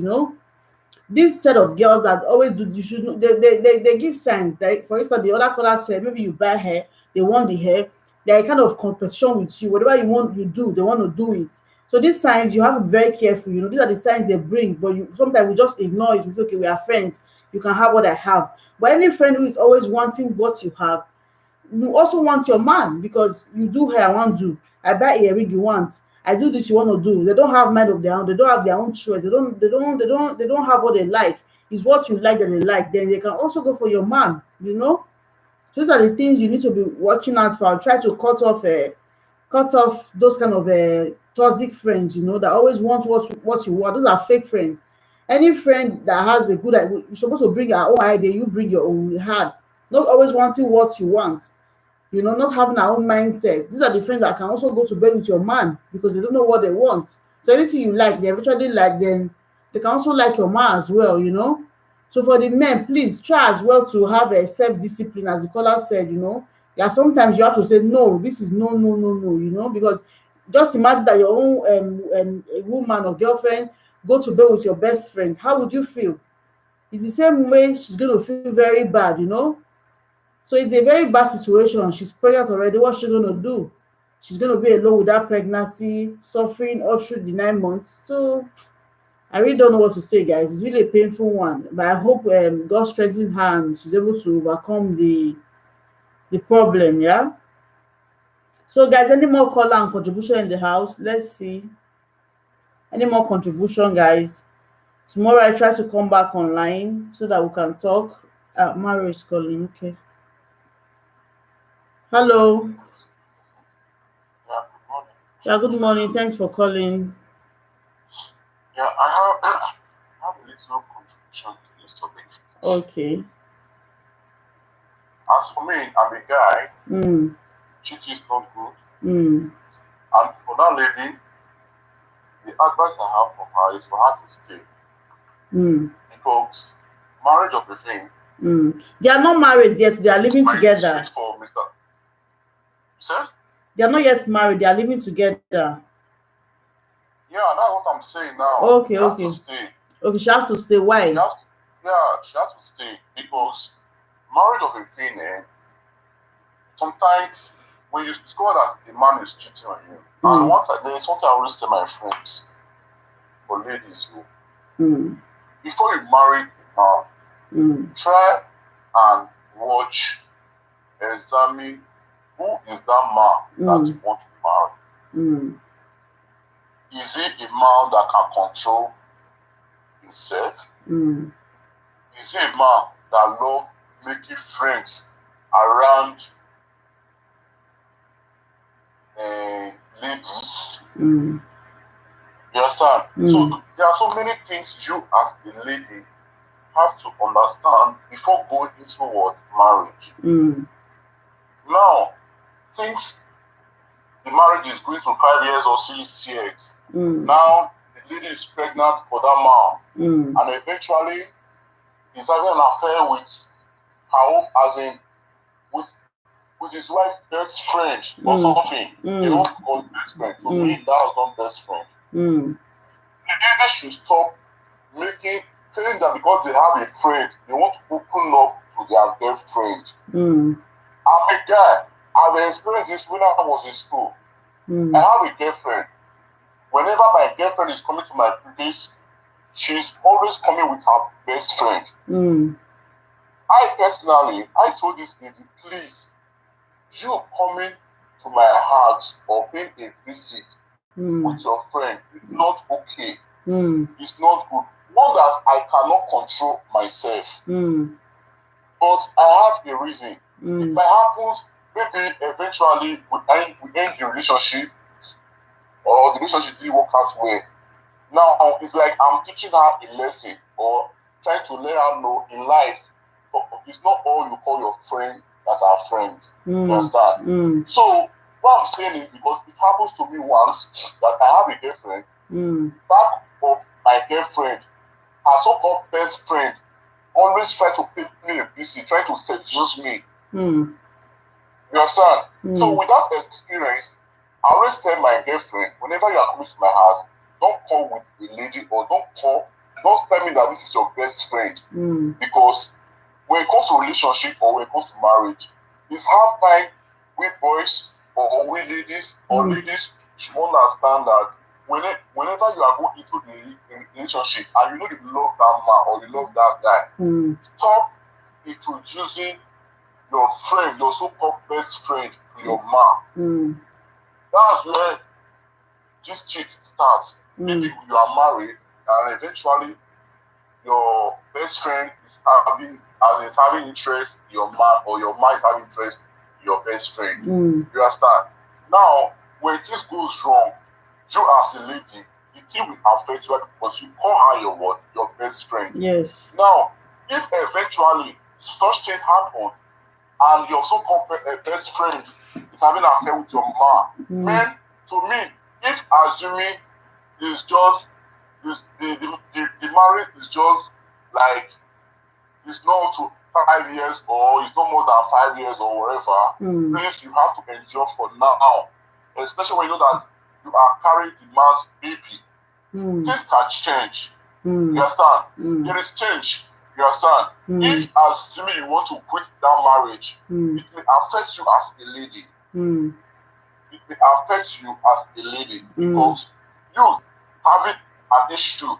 This set of girls that always do, you should know, they give signs. Like for instance, the other caller said maybe you buy hair, they want the hair, they're kind of competition with you. Whatever you want, you do, they want to do it. So these signs you have to be very careful. These are the signs they bring, but you sometimes we just ignore it. We feel okay, we are friends, you can have what I have. But any friend who is always wanting what you have, you also want your man, because you do hair, I want do, I buy earring, you want, I do this, you want to do. They don't have mind of their own, they don't have their own choice, they don't have what they like. It's what you like that they like, then they can also go for your man. So these are the things you need to be watching out for. Try to cut off those kind of toxic friends, that always want what you want. Those are fake friends. Any friend that has a good idea, you're supposed to bring our own idea, you bring your own hard. Not always wanting what you want, not having our own mindset. These are the friends that can also go to bed with your man because they don't know what they want. So anything you like, they eventually like, then they can also like your man as well. So for the men, please try as well to have a self-discipline, as the caller said. Yeah, sometimes you have to say no, this is no, no, no, no, because just imagine that your own a woman or girlfriend go to bed with your best friend. How would you feel? It's the same way she's going to feel very bad. So it's a very bad situation. She's pregnant already. What's she gonna do? She's gonna be alone with that pregnancy, suffering all through the 9 months. So I really don't know what to say, guys. It's really a painful one. But I hope God strengthens her and she's able to overcome the problem. Yeah. So guys, any more caller and contribution in the house? Let's see. Any more contribution, guys? Tomorrow I try to come back online so that we can talk. Mario is calling. Okay. Hello. Yeah, good morning. Yeah, good morning. Thanks for calling. Yeah, I have a little contribution to this topic. Okay. As for me, I'm a guy. Mm. Cheating is not good. Mm. And for that lady, the advice I have for her is for her to stay. Mm. Because marriage of a thing. They are not married yet. They are living together. Sweet for Mr. You said? They are not yet married. They are living together. Yeah, that's what I'm saying now. Okay, She okay. has to stay. Okay, she has to stay. Why? She has to stay because marriage of a thing, sometimes when you discover that a man is cheating on you, and there is something I always tell my friends, for ladies, before you marry a man, try and watch, examine who is that man that you want to marry. Is he a man that can control himself? Is he a man that loves making friends around ladies? You understand? So there are so many things you as a lady have to understand before going into what marriage. Now, since the marriage is going to 5 years or 6 years, now the lady is pregnant for that man, and eventually he's having an affair with her own, as in with his wife's best friend or something. They don't call best friend. To me, that was not best friend. The lady should stop saying that because they have a friend, they want to open up to their girlfriend. I'm a guy. I've experienced this when I was in school. I have a girlfriend. Whenever my girlfriend is coming to my place, she's always coming with her best friend. I personally, I told this lady, please, you coming to my house or paying a visit with your friend is not okay. It's not good. Not that I cannot control myself, but I have a reason. It might happen, maybe eventually we end the relationship or the relationship didn't work out well. Now it's like I'm teaching her a lesson or trying to let her know in life it's not all you call your friend that are friends. You understand? So what I'm saying is because it happens to me once that I have a girlfriend, back of my girlfriend, her so-called best friend, always try to pay me a visit, try to seduce me. You understand? So with that experience, I always tell my girlfriend, whenever you are coming to my house, don't come with a lady or don't tell me that this is your best friend. Because when it comes to relationship or when it comes to marriage, it's hard time we boys or we ladies or ladies should understand that whenever you are going into the relationship and you know you love that man or you love that guy, stop introducing your friend, your so-called best friend to your man. That's where this cheat starts. Maybe you are married and eventually your best friend is having interest in your man or your man is having interest in your best friend. You understand? Now, when this goes wrong, you as a lady, the thing will affect you because you call her your best friend. Yes. Now, if eventually such thing happen and your so-called best friend is having an affair with your man, man, to me, if assuming is just the marriage is just like it's not to 5 years or it's not more than 5 years or whatever, please you have to endure for now. Especially when you know that you are carrying the man's baby. Things can change. You understand? There is change. You understand? If assuming you want to quit that marriage, it may affect you as a lady. It may affect you as a lady because you having an issue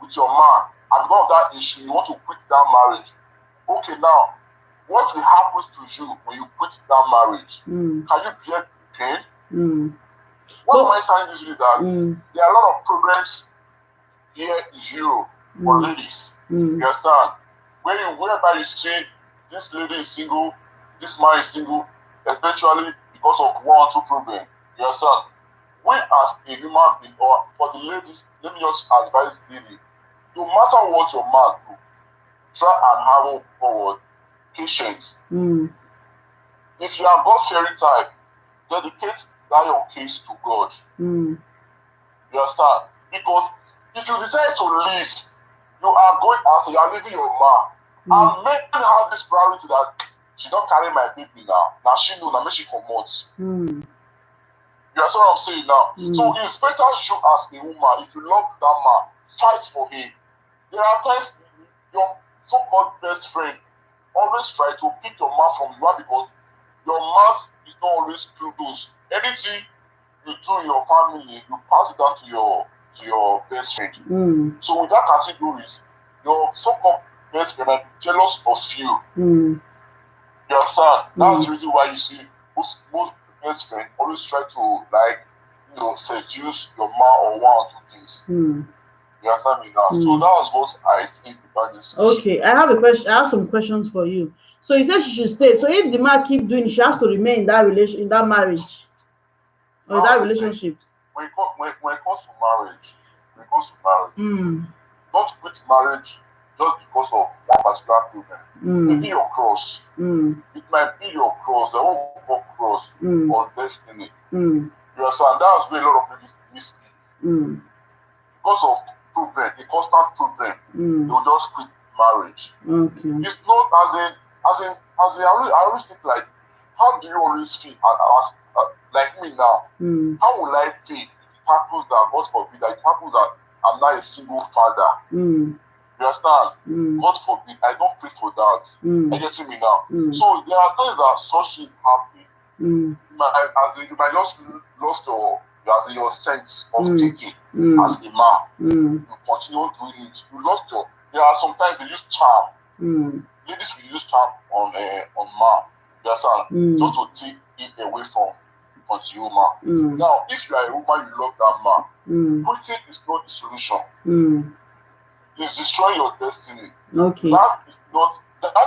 with your man and because of that issue you want to quit that marriage. Okay, now what will happen to you when you quit that marriage? Can you bear the pain? What am I saying this is that there are a lot of problems here in Europe for ladies. You understand? Whereby you see this lady is single, this man is single, eventually because of one or two problems. You understand? We as a human being, or for the ladies, let me just advise lady, no matter what your man do, try and have forward patience. If you are God fearing type, dedicate that your case to God. You understand? Because if you decide to leave, you are going as you are leaving your man. And men have this priority that she don't carry my baby now. Now she know, now make she comot. You understand what I'm saying now? So it's better you as a woman, if you love that man, fight for him. There are times your so-called best friend always try to pick your man from you because your mouth is not always close. Anything you do in your family, you pass it down to your best friend. So with that categories, your so-called best friend are jealous of you. You understand? That's the reason why you see most best friend always try to seduce your man or one or two things. You understand me now? So that was what I think about this issue. Okay, I have a question. I have some questions for you. So you said she should stay. So if the man keep doing it, she has to remain in that marriage, or that relationship. When it comes to marriage, don't quit marriage just because of that particular problem. Maybe your cross. It might be your cross, the whole cross or destiny. You understand? That's where a lot of ladies miss it. Because of problem, a constant problem, they'll just quit marriage. It's not I always think like, how do you always feel like me now? How will I feel if it happens that, God forbid, that it happens that I'm not a single father? You understand? God forbid, I don't pray for that. Are you getting me now? So there are times that such things happen. You might just lost your sense of thinking as a man. You continue doing it. You lost there are sometimes they use charm. Ladies will use charm on man. You understand? Just to take it away from the woman. Now, if you are a woman, you love that man. Quitting is not the solution. It's destroying your destiny. Okay. That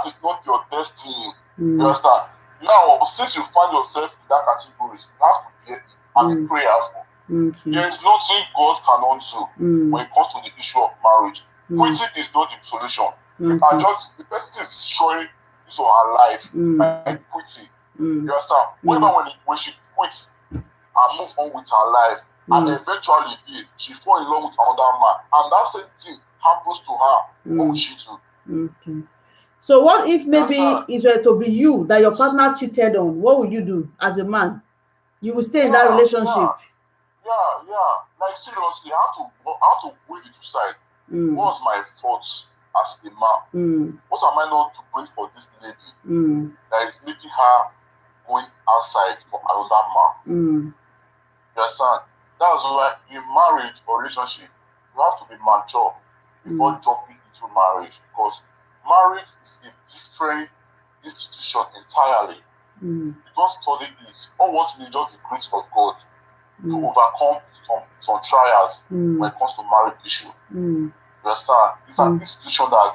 is not your destiny. You understand? Now, since you find yourself in that category, you have to get it and be prayerful. There is nothing God cannot do when it comes to the issue of marriage. Quitting is not the solution. The person is destroying his or her life by quitting. You understand? When she quits and moves on with her life, and eventually she falls in love with another man, and that same thing happens to her, what will she do? Okay. So what if maybe it were to be you that your partner cheated on? What would you do as a man? You will stay in that relationship? Yeah. Like seriously, I have to weigh the two sides. What's my thoughts as a man? What am I not doing for this lady that is making her going outside for another man? You understand? That's why in marriage or relationship, you have to be mature before jumping into marriage, because marriage is a different institution entirely. You don't study this. All what you need just the grace of God to overcome some trials when it comes to marriage issue. You understand? It's an institution that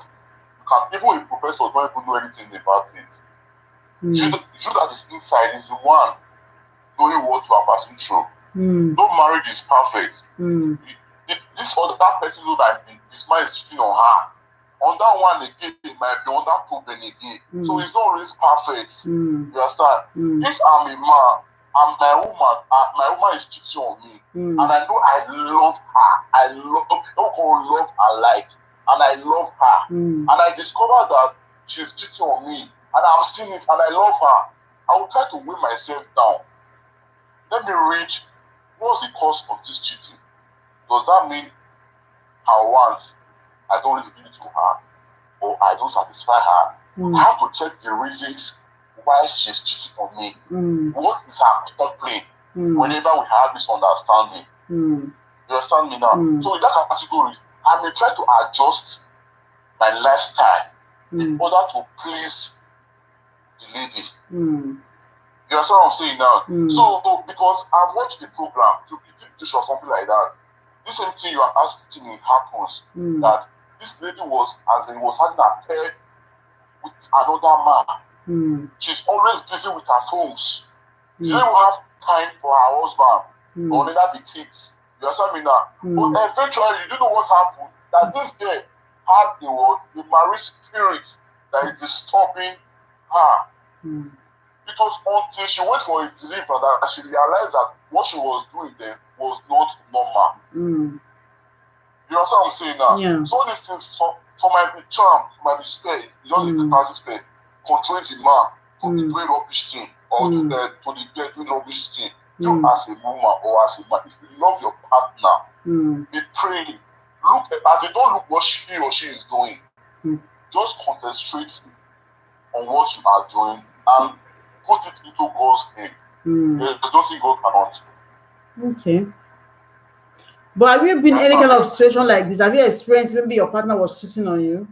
you can, even a professor don't even know anything about it. You that is inside is the one knowing what you are passing through. No marriage is perfect. This other person who that this man is cheating on her, on that one again, it might be on that problem again. So it's not always perfect. You understand? If I'm a man and my woman is cheating on me, and I know I love her, I love her like, and I love her, and I discover that she's cheating on me, and I've seen it, and I love her, I will try to weigh myself down. Let me read what's the cause of this cheating. Does that mean her wants I don't always give it to her, or I don't satisfy her? I have to check the reasons why she's cheating on me. What is her complaint whenever we have misunderstanding? You understand me now? So in that category, I may try to adjust my lifestyle in order to please the lady. You understand what I'm saying now? So, because I've watched the program, to teach or something like that, this same thing you are asking me happens. That this lady was having an affair with another man. She's always busy with her phones. She don't even have time for her husband or neither the kids. You understand me now? But eventually, you know what happened? That this girl had the marriage spirit that is disturbing her. It was until she went for a delivery that she realized that what she was doing then was not normal. You understand what I'm saying now? Yeah. So these things, so might be charm, might be spare, it's just the classic spare, controlling the man to be doing rubbish thing, or to the girl doing rubbish thing. You as a woman or as a man, if you love your partner, be praying. Look as you don't look what he or she is doing. Just concentrate on what you are doing and put it into God's hand. There's nothing God cannot do. Okay. But have you been in any kind of situation like this? Have you experienced maybe your partner was cheating on you?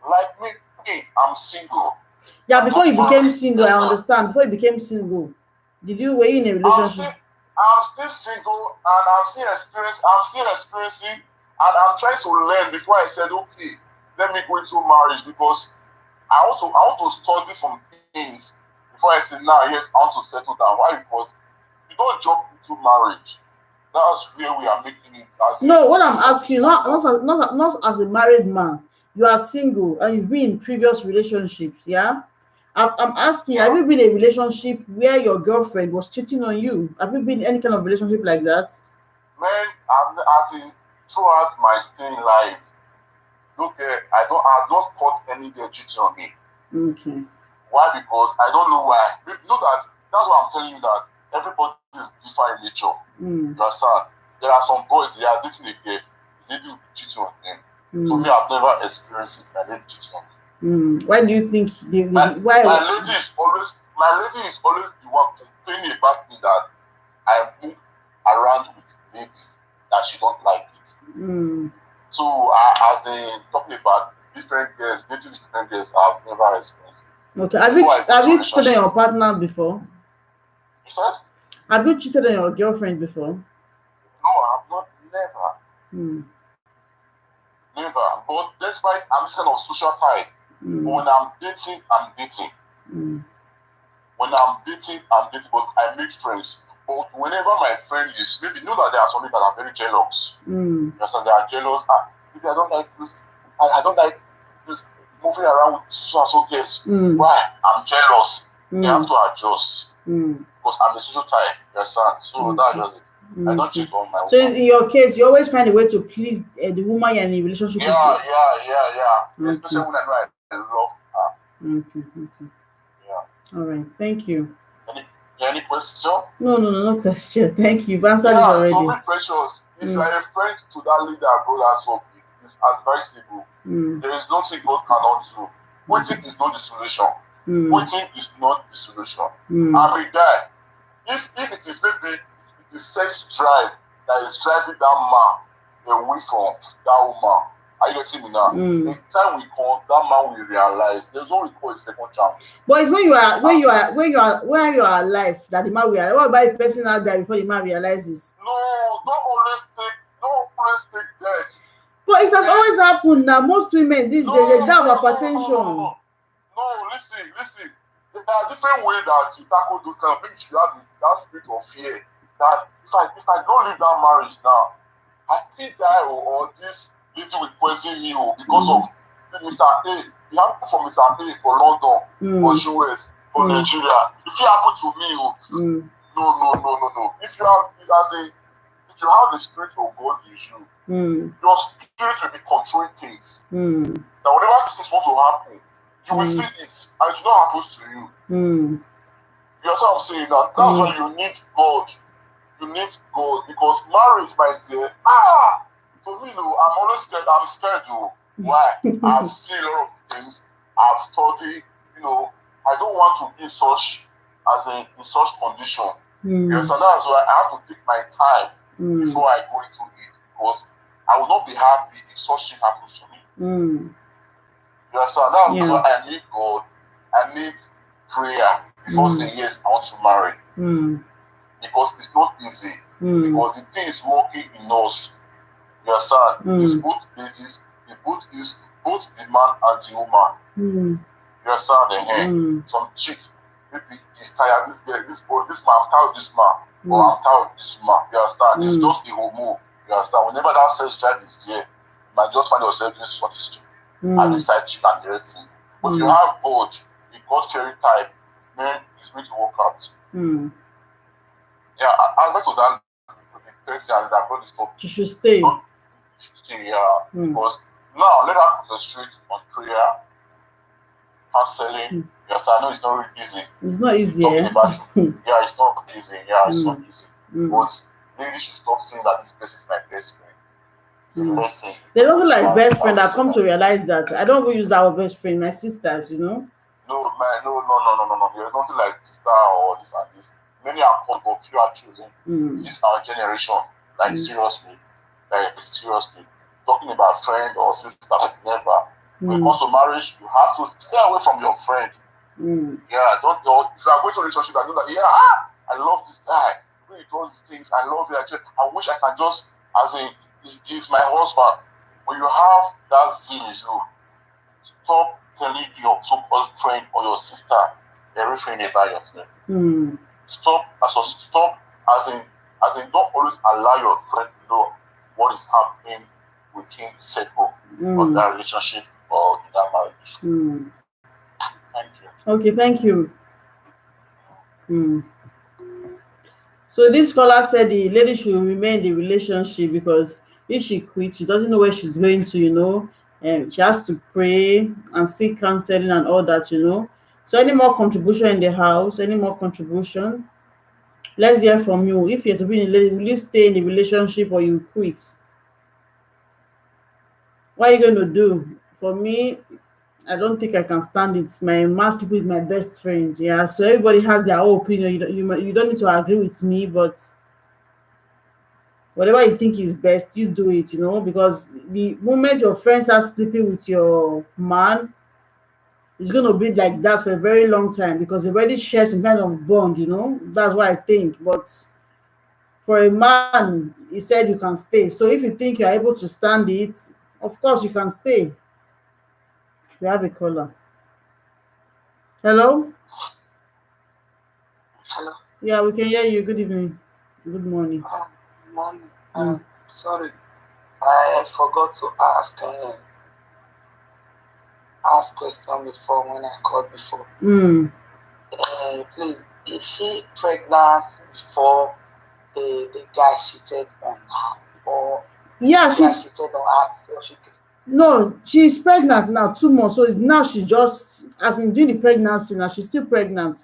Like me, I'm single. Yeah, before you became single, I understand. Before you became single, were you in a relationship? I'm still single, and I'm still experiencing, and I'm trying to learn before I said, okay, let me go into marriage, because I want to study some things before I say, now, yes, I want to settle down. Why? Because you don't jump into marriage. That's where we are making it. No, what I'm asking, not as a married man. You are single and you've been in previous relationships, yeah? I'm asking, have you been in a relationship where your girlfriend was cheating on you? Have you been in any kind of relationship like that? Man, I've throughout my staying life, I've not caught any girl cheating on me. Okay. Why? Because I don't know why. You know that's why I'm telling you that everybody is different in nature. You understand? There are some boys, they are dating a girl, they do cheating on them. So me, I've never experienced it. My lady cheating on me. Why do you think my lady is always the one complaining about me that I move around with ladies that she don't like it. So as they talking about different girls, dating different girls, I've never experienced it. Okay. before I go Have into you cheated on relationship. your partner before? You said? Have you cheated on your girlfriend before? No, I've not, never, Hmm. never. But despite I'm this kind of social type, but Hmm. when I'm dating, I'm dating. Hmm. When I'm dating, but I make friends. But whenever my friend is, maybe you know that there are some people that are very jealous. Hmm. Yes, and they are jealous. Maybe I don't like this. I don't like this moving around with so and so girls. Hmm. Why? I'm jealous. They have Hmm. to adjust Hmm. because I'm a social type. You understand? So that's Okay. just it. I don't Okay. cheat on my So woman. in your case, you always find a way to please the woman you're in a relationship with. Yeah. Okay. Especially when I know I love her. Okay. Okay. Yeah. All right. Thank you. Any, any question? No question. Thank you. You've answered it Yeah, so be already. precious. If you Mm. are a friend to that leader God has up, it is advisable. Mm. There is nothing God cannot do. Waiting is not the solution. Mm. Waiting is not the solution. Mm. I'm a guy. If it is maybe it is sex drive that is driving that man away from that woman, are you getting me now? The Mm. time we come, that man will realize there's what we call a second chance. But it's And when you are alive that the man realize. What about the person out there before the man realizes? no, don't always take that. But it has See, always happened now. Most women these no, days they die of no, no, no, no, no, hypertension. no. No, listen. There are different ways that you tackle those kind of things. You have that spirit of fear. That if I don't leave that marriage now, I think die or this lady will poison me because Mm. of Mr. A. It happened for Mr. A for London, for Mm. US, for Mm. Nigeria. If it happened to me, Mm. no. If you have if you have the spirit of God in you, Mm. your spirit will be controlling things. Mm. That whatever things want to happen, you will see Mm. it and it will not happen to you. Mm. You understand what I'm saying? That's Mm. why you need God. You need God because marriage might say, to me, no, I'm always scared. I'm scared, though. Why? I've seen a lot of things. I've studied. I don't want to be in such condition. Mm. Yes, and that's why I have to take my time Mm. before I go into it because I will not be happy if such thing happens to me. Mm. You understand? That's why Yeah. I need God. I need prayer before Mm. saying yes, I want to marry. Mm. Because it's not easy. Mm. Because the thing is working in us. You understand? It's Mm. both ladies, both the man and the woman. Mm. You understand the hair? Mm. Some chick, maybe he's tired, this girl, this boy, this man, I'm tired of this man, or Mm. I'm tired of this man. You understand? It's Mm. just the hormone. You understand? Whenever that sex drive is there, you might just find yourself doing something stupid. And the Mm. side chick and the rest things. But if you Mm. have God, the God fearing type, then it's going to work out. Mm. Yeah, I like to that the person that brought this topic. She should stay. Don't stay here Mm. because now let her concentrate on prayer, counseling. Mm. Yes, I know it's not really easy. It's not easy, Talking eh? about yeah, it's not easy. Yeah, it's not Mm. easy. Mm. But maybe should stop saying that this person is my best friend. It's a Mm. lesson There's nothing because like best I friend. will I've say come that. to realize that. I don't even use that word best friend. My sisters, No, man, no. There's nothing like sister or this and this. Many are called, but few are chosen. Mm. This our generation, like Mm. seriously, talking about friend or sister, never. When it Mm. comes to marriage, you have to stay away from your friend. Mm. Yeah, don't know. If you are going to a relationship, I know that, I love this guy. When he does these things, I love it. I wish I can just, as in, he's my husband. When you have that zeal in you, stop telling your so-called friend or your sister everything about yourself. Mm. Stop, as in, don't always allow your friend to know what is happening within the circle of Mm. that relationship or in that marriage. Mm. Thank you. Okay, thank you. Mm. So this scholar said the lady should remain in the relationship because if she quits, she doesn't know where she's going to. And she has to pray and seek counseling and all that. So any more contribution in the house, any more contribution? Let's hear from you. If you're to be in a will you stay in the relationship or you quit? What are you going to do? For me, I don't think I can stand it. My man sleep with my best friend. Yeah, so everybody has their own opinion. You don't need to agree with me, but whatever you think is best, you do it. Because the moment your friends are sleeping with your man, it's going to be like that for a very long time because they already share some kind of bond, you know. That's what I think. But for a man, he said you can stay. So if you think you're able to stand it, of course you can stay. We have a caller. Hello? Hello. Yeah, we can hear you. Good evening. Good morning. Morning. Mm. Sorry, I forgot to ask question before when I called before. Please, is she pregnant before the guy cheated on her, or Yeah, the guy she's cheated on her before she came? no, she's pregnant now, 2 months. So now she just, as in doing the pregnancy now, she's still pregnant.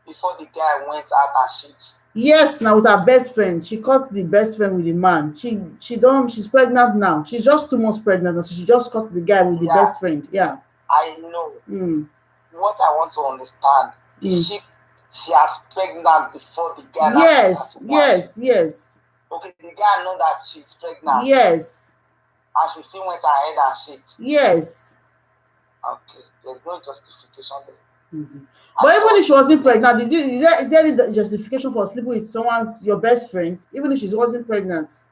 Before the guy went out and cheated. Yes, now with her best friend. She caught the best friend with the man. She's pregnant now. She's just 2 months pregnant, so she just caught the guy with the best friend. Yeah. I know. What I want to understand is she has pregnant before the guy. Yes, yes, yes. Okay, the guy know that she's pregnant. Yes. And she still went ahead and shit. Yes. Okay, there's no justification there. But even if she wasn't pregnant, is there any justification for sleeping with your best friend, even if she wasn't pregnant?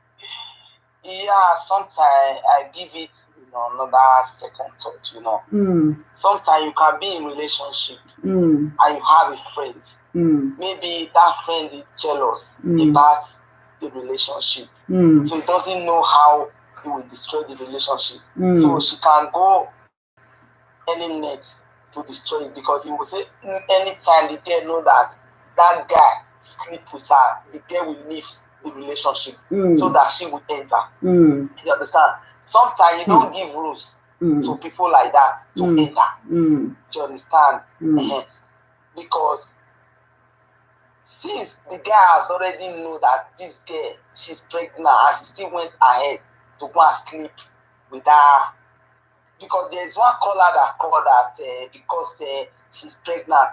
Yeah, sometimes I give it, another second thought, Sometimes you can be in relationship and you have a friend. Maybe that friend is jealous about the relationship. So he doesn't know how he will destroy the relationship. So she can go any next to destroy it, because he will say anytime the girl know that guy sleep with her, the girl will leave the relationship so that she will enter. You understand? Sometimes you don't give rules to people like that to enter. Do you understand? Because since the guy has already know that this girl, she's pregnant, and she still went ahead to go and sleep with her, because there's one caller that called that because she's pregnant,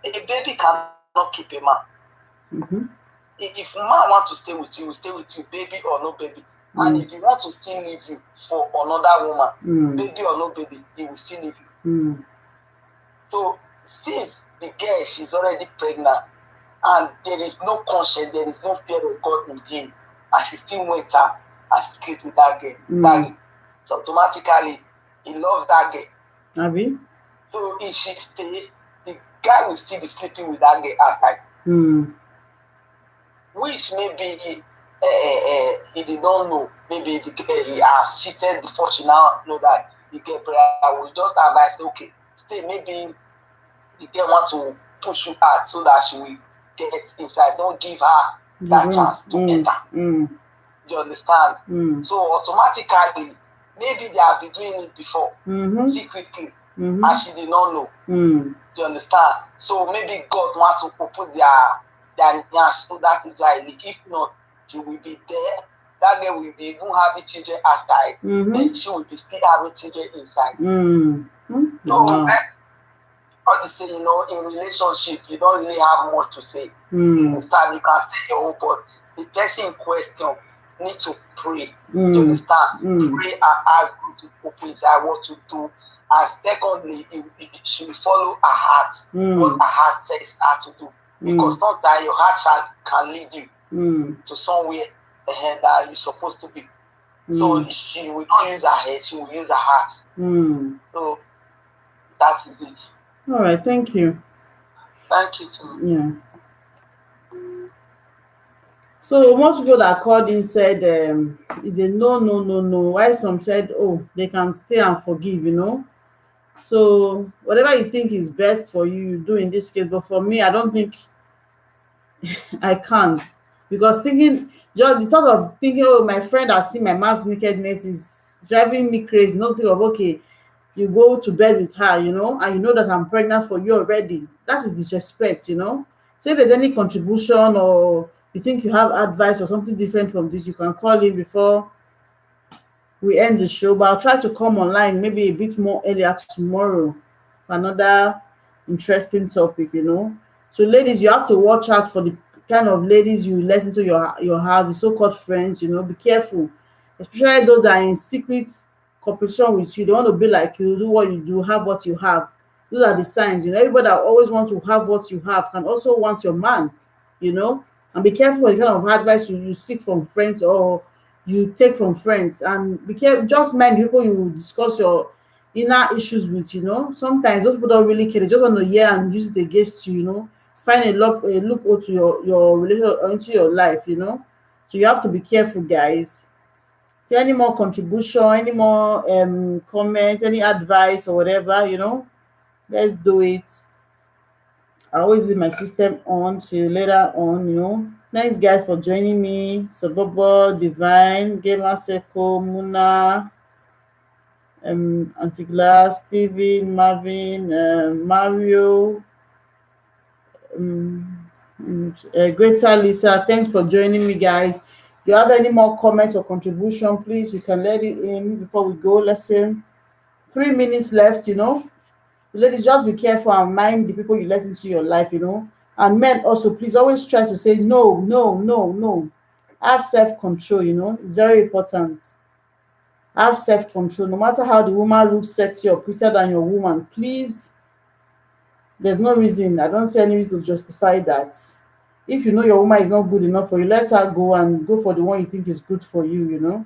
a baby cannot keep a man. If a man wants to stay with you, will stay with you, baby or no baby. And if he wants to still leave you for another woman, baby or no baby, he will still leave you. So since the girl, she's already pregnant, and there is no conscience, there is no fear of God in him, and she still went up and slept with that girl. So automatically, he loves that girl. Abi? So if she stay, the guy will still be sleeping with that girl outside. Which maybe he did not know. Maybe the girl, he has cheated before she now know that the girl will just advise, okay, stay. Maybe the girl want to push you out so that she will get inside. Don't give her that chance to enter. Do you understand? So automatically, maybe they have been doing it before, secretly, and she did not know. Do you understand? So maybe God wants to open their nyash, so that is why. If not, she will be there. That girl will be even having children outside, then she will be still having children inside. So, how to say, in relationship, you don't really have much to say. You understand? You can say your own, but the person in question need to pray. Do you understand? Pray and ask God to open his eye what to do. And secondly, she will follow her heart, what her heart says her to do. Because sometimes your heart can lead you to somewhere that you're supposed to be. So she will not use her head, she will use her heart. So that is it. All right, thank you. Thank you too. Yeah. So most people that called in said it's a no, no, no, no. While some said, oh, they can stay and forgive. So whatever you think is best for you, you do in this case. But for me, I don't think I can, because just the thought of thinking, oh, my friend has seen my man's nakedness is driving me crazy. Not think of, okay, you go to bed with her, and you know that I'm pregnant for you already. That is disrespect. So if there's any contribution, or you think you have advice or something different from this, you can call in before we end the show. But I'll try to come online maybe a bit more earlier tomorrow for another interesting topic. So ladies, you have to watch out for the kind of ladies you let into your house, the so-called friends. Be careful, especially those that are in secret competition with you. They want to be like you, do what you do, have what you have. Those are the signs. Everybody that always wants to have what you have can also want your man. You know, and be careful with the kind of advice you seek from friends or you take from friends, and be careful. Just mind the people you discuss your inner issues with. Sometimes those people don't really care. They just want to hear and use it against you. Find a loophole to your relation or into your life. So you have to be careful, guys. So any more contribution, any more comment, any advice or whatever, let's do it. I always leave my system on till later on. Thanks guys for joining me. Sobobo, Divine, Gamer Seco, Muna, Antiglass, Steven, Marvin, Mario, Greater Lisa. Thanks for joining me, guys. If you have any more comments or contribution, please you can let it in before we go. Let's say 3 minutes left. Ladies, just be careful and mind the people you let into your life. And men also, please always try to say no, no, no, no. Have self-control. It's very important. Have self-control. No matter how the woman looks sexy or prettier than your woman, please, there's no reason. I don't see any reason to justify that. If you know your woman is not good enough for you, let her go and go for the one you think is good for you.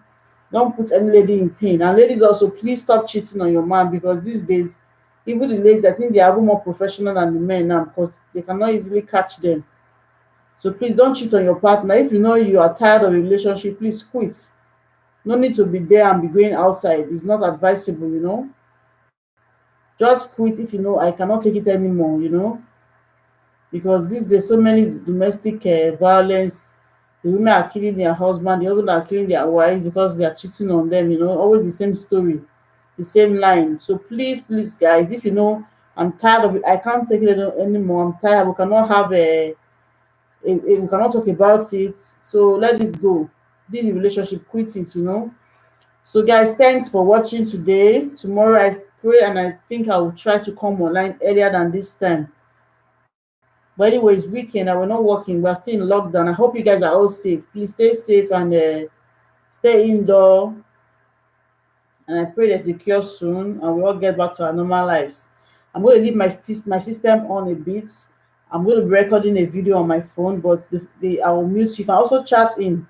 Don't put any lady in pain. And ladies also, please stop cheating on your man, because these days, even the ladies, I think they are even more professional than the men now, because they cannot easily catch them. So please don't cheat on your partner. If you know you are tired of a relationship, please quit. No need to be there and be going outside. It's not advisable. Just quit if you know I cannot take it anymore. Because these days so many domestic violence. The women are killing their husband, the husband are killing their wives because they are cheating on them. Always the same story, the same line. So please, please, guys, if you know I'm tired of it, I can't take it anymore, I'm tired, we cannot have we cannot talk about it, so let it go. Leave the relationship, quit it. So guys, thanks for watching today. Tomorrow I pray and I think I will try to come online earlier than this time. But anyway, it's weekend and we're not working. We're still in lockdown. I hope you guys are all safe. Please stay safe and stay indoor. And I pray there's a cure soon and we all get back to our normal lives. I'm going to leave my system on a bit. I'm going to be recording a video on my phone, but I will mute. You can also chat in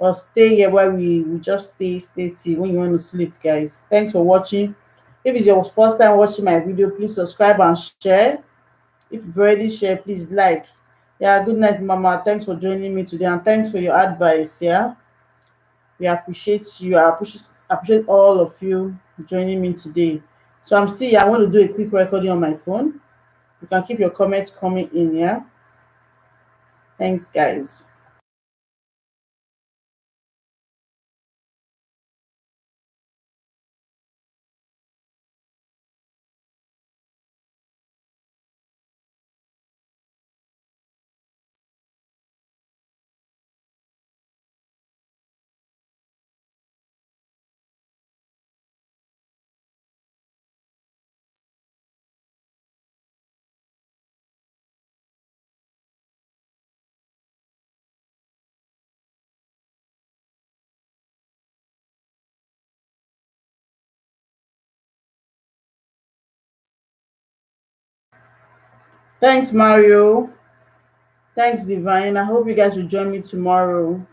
or stay here where we just stay till when you want to sleep, guys. Thanks for watching. If it's your first time watching my video, please subscribe and share. If you've already shared, please like. Yeah, good night, Mama. Thanks for joining me today and thanks for your advice. Yeah, we appreciate you. I appreciate all of you joining me today. So I'm still here. I want to do a quick recording on my phone. You can keep your comments coming in. Yeah, thanks, guys. Thanks, Mario. Thanks, Divine. I hope you guys will join me tomorrow.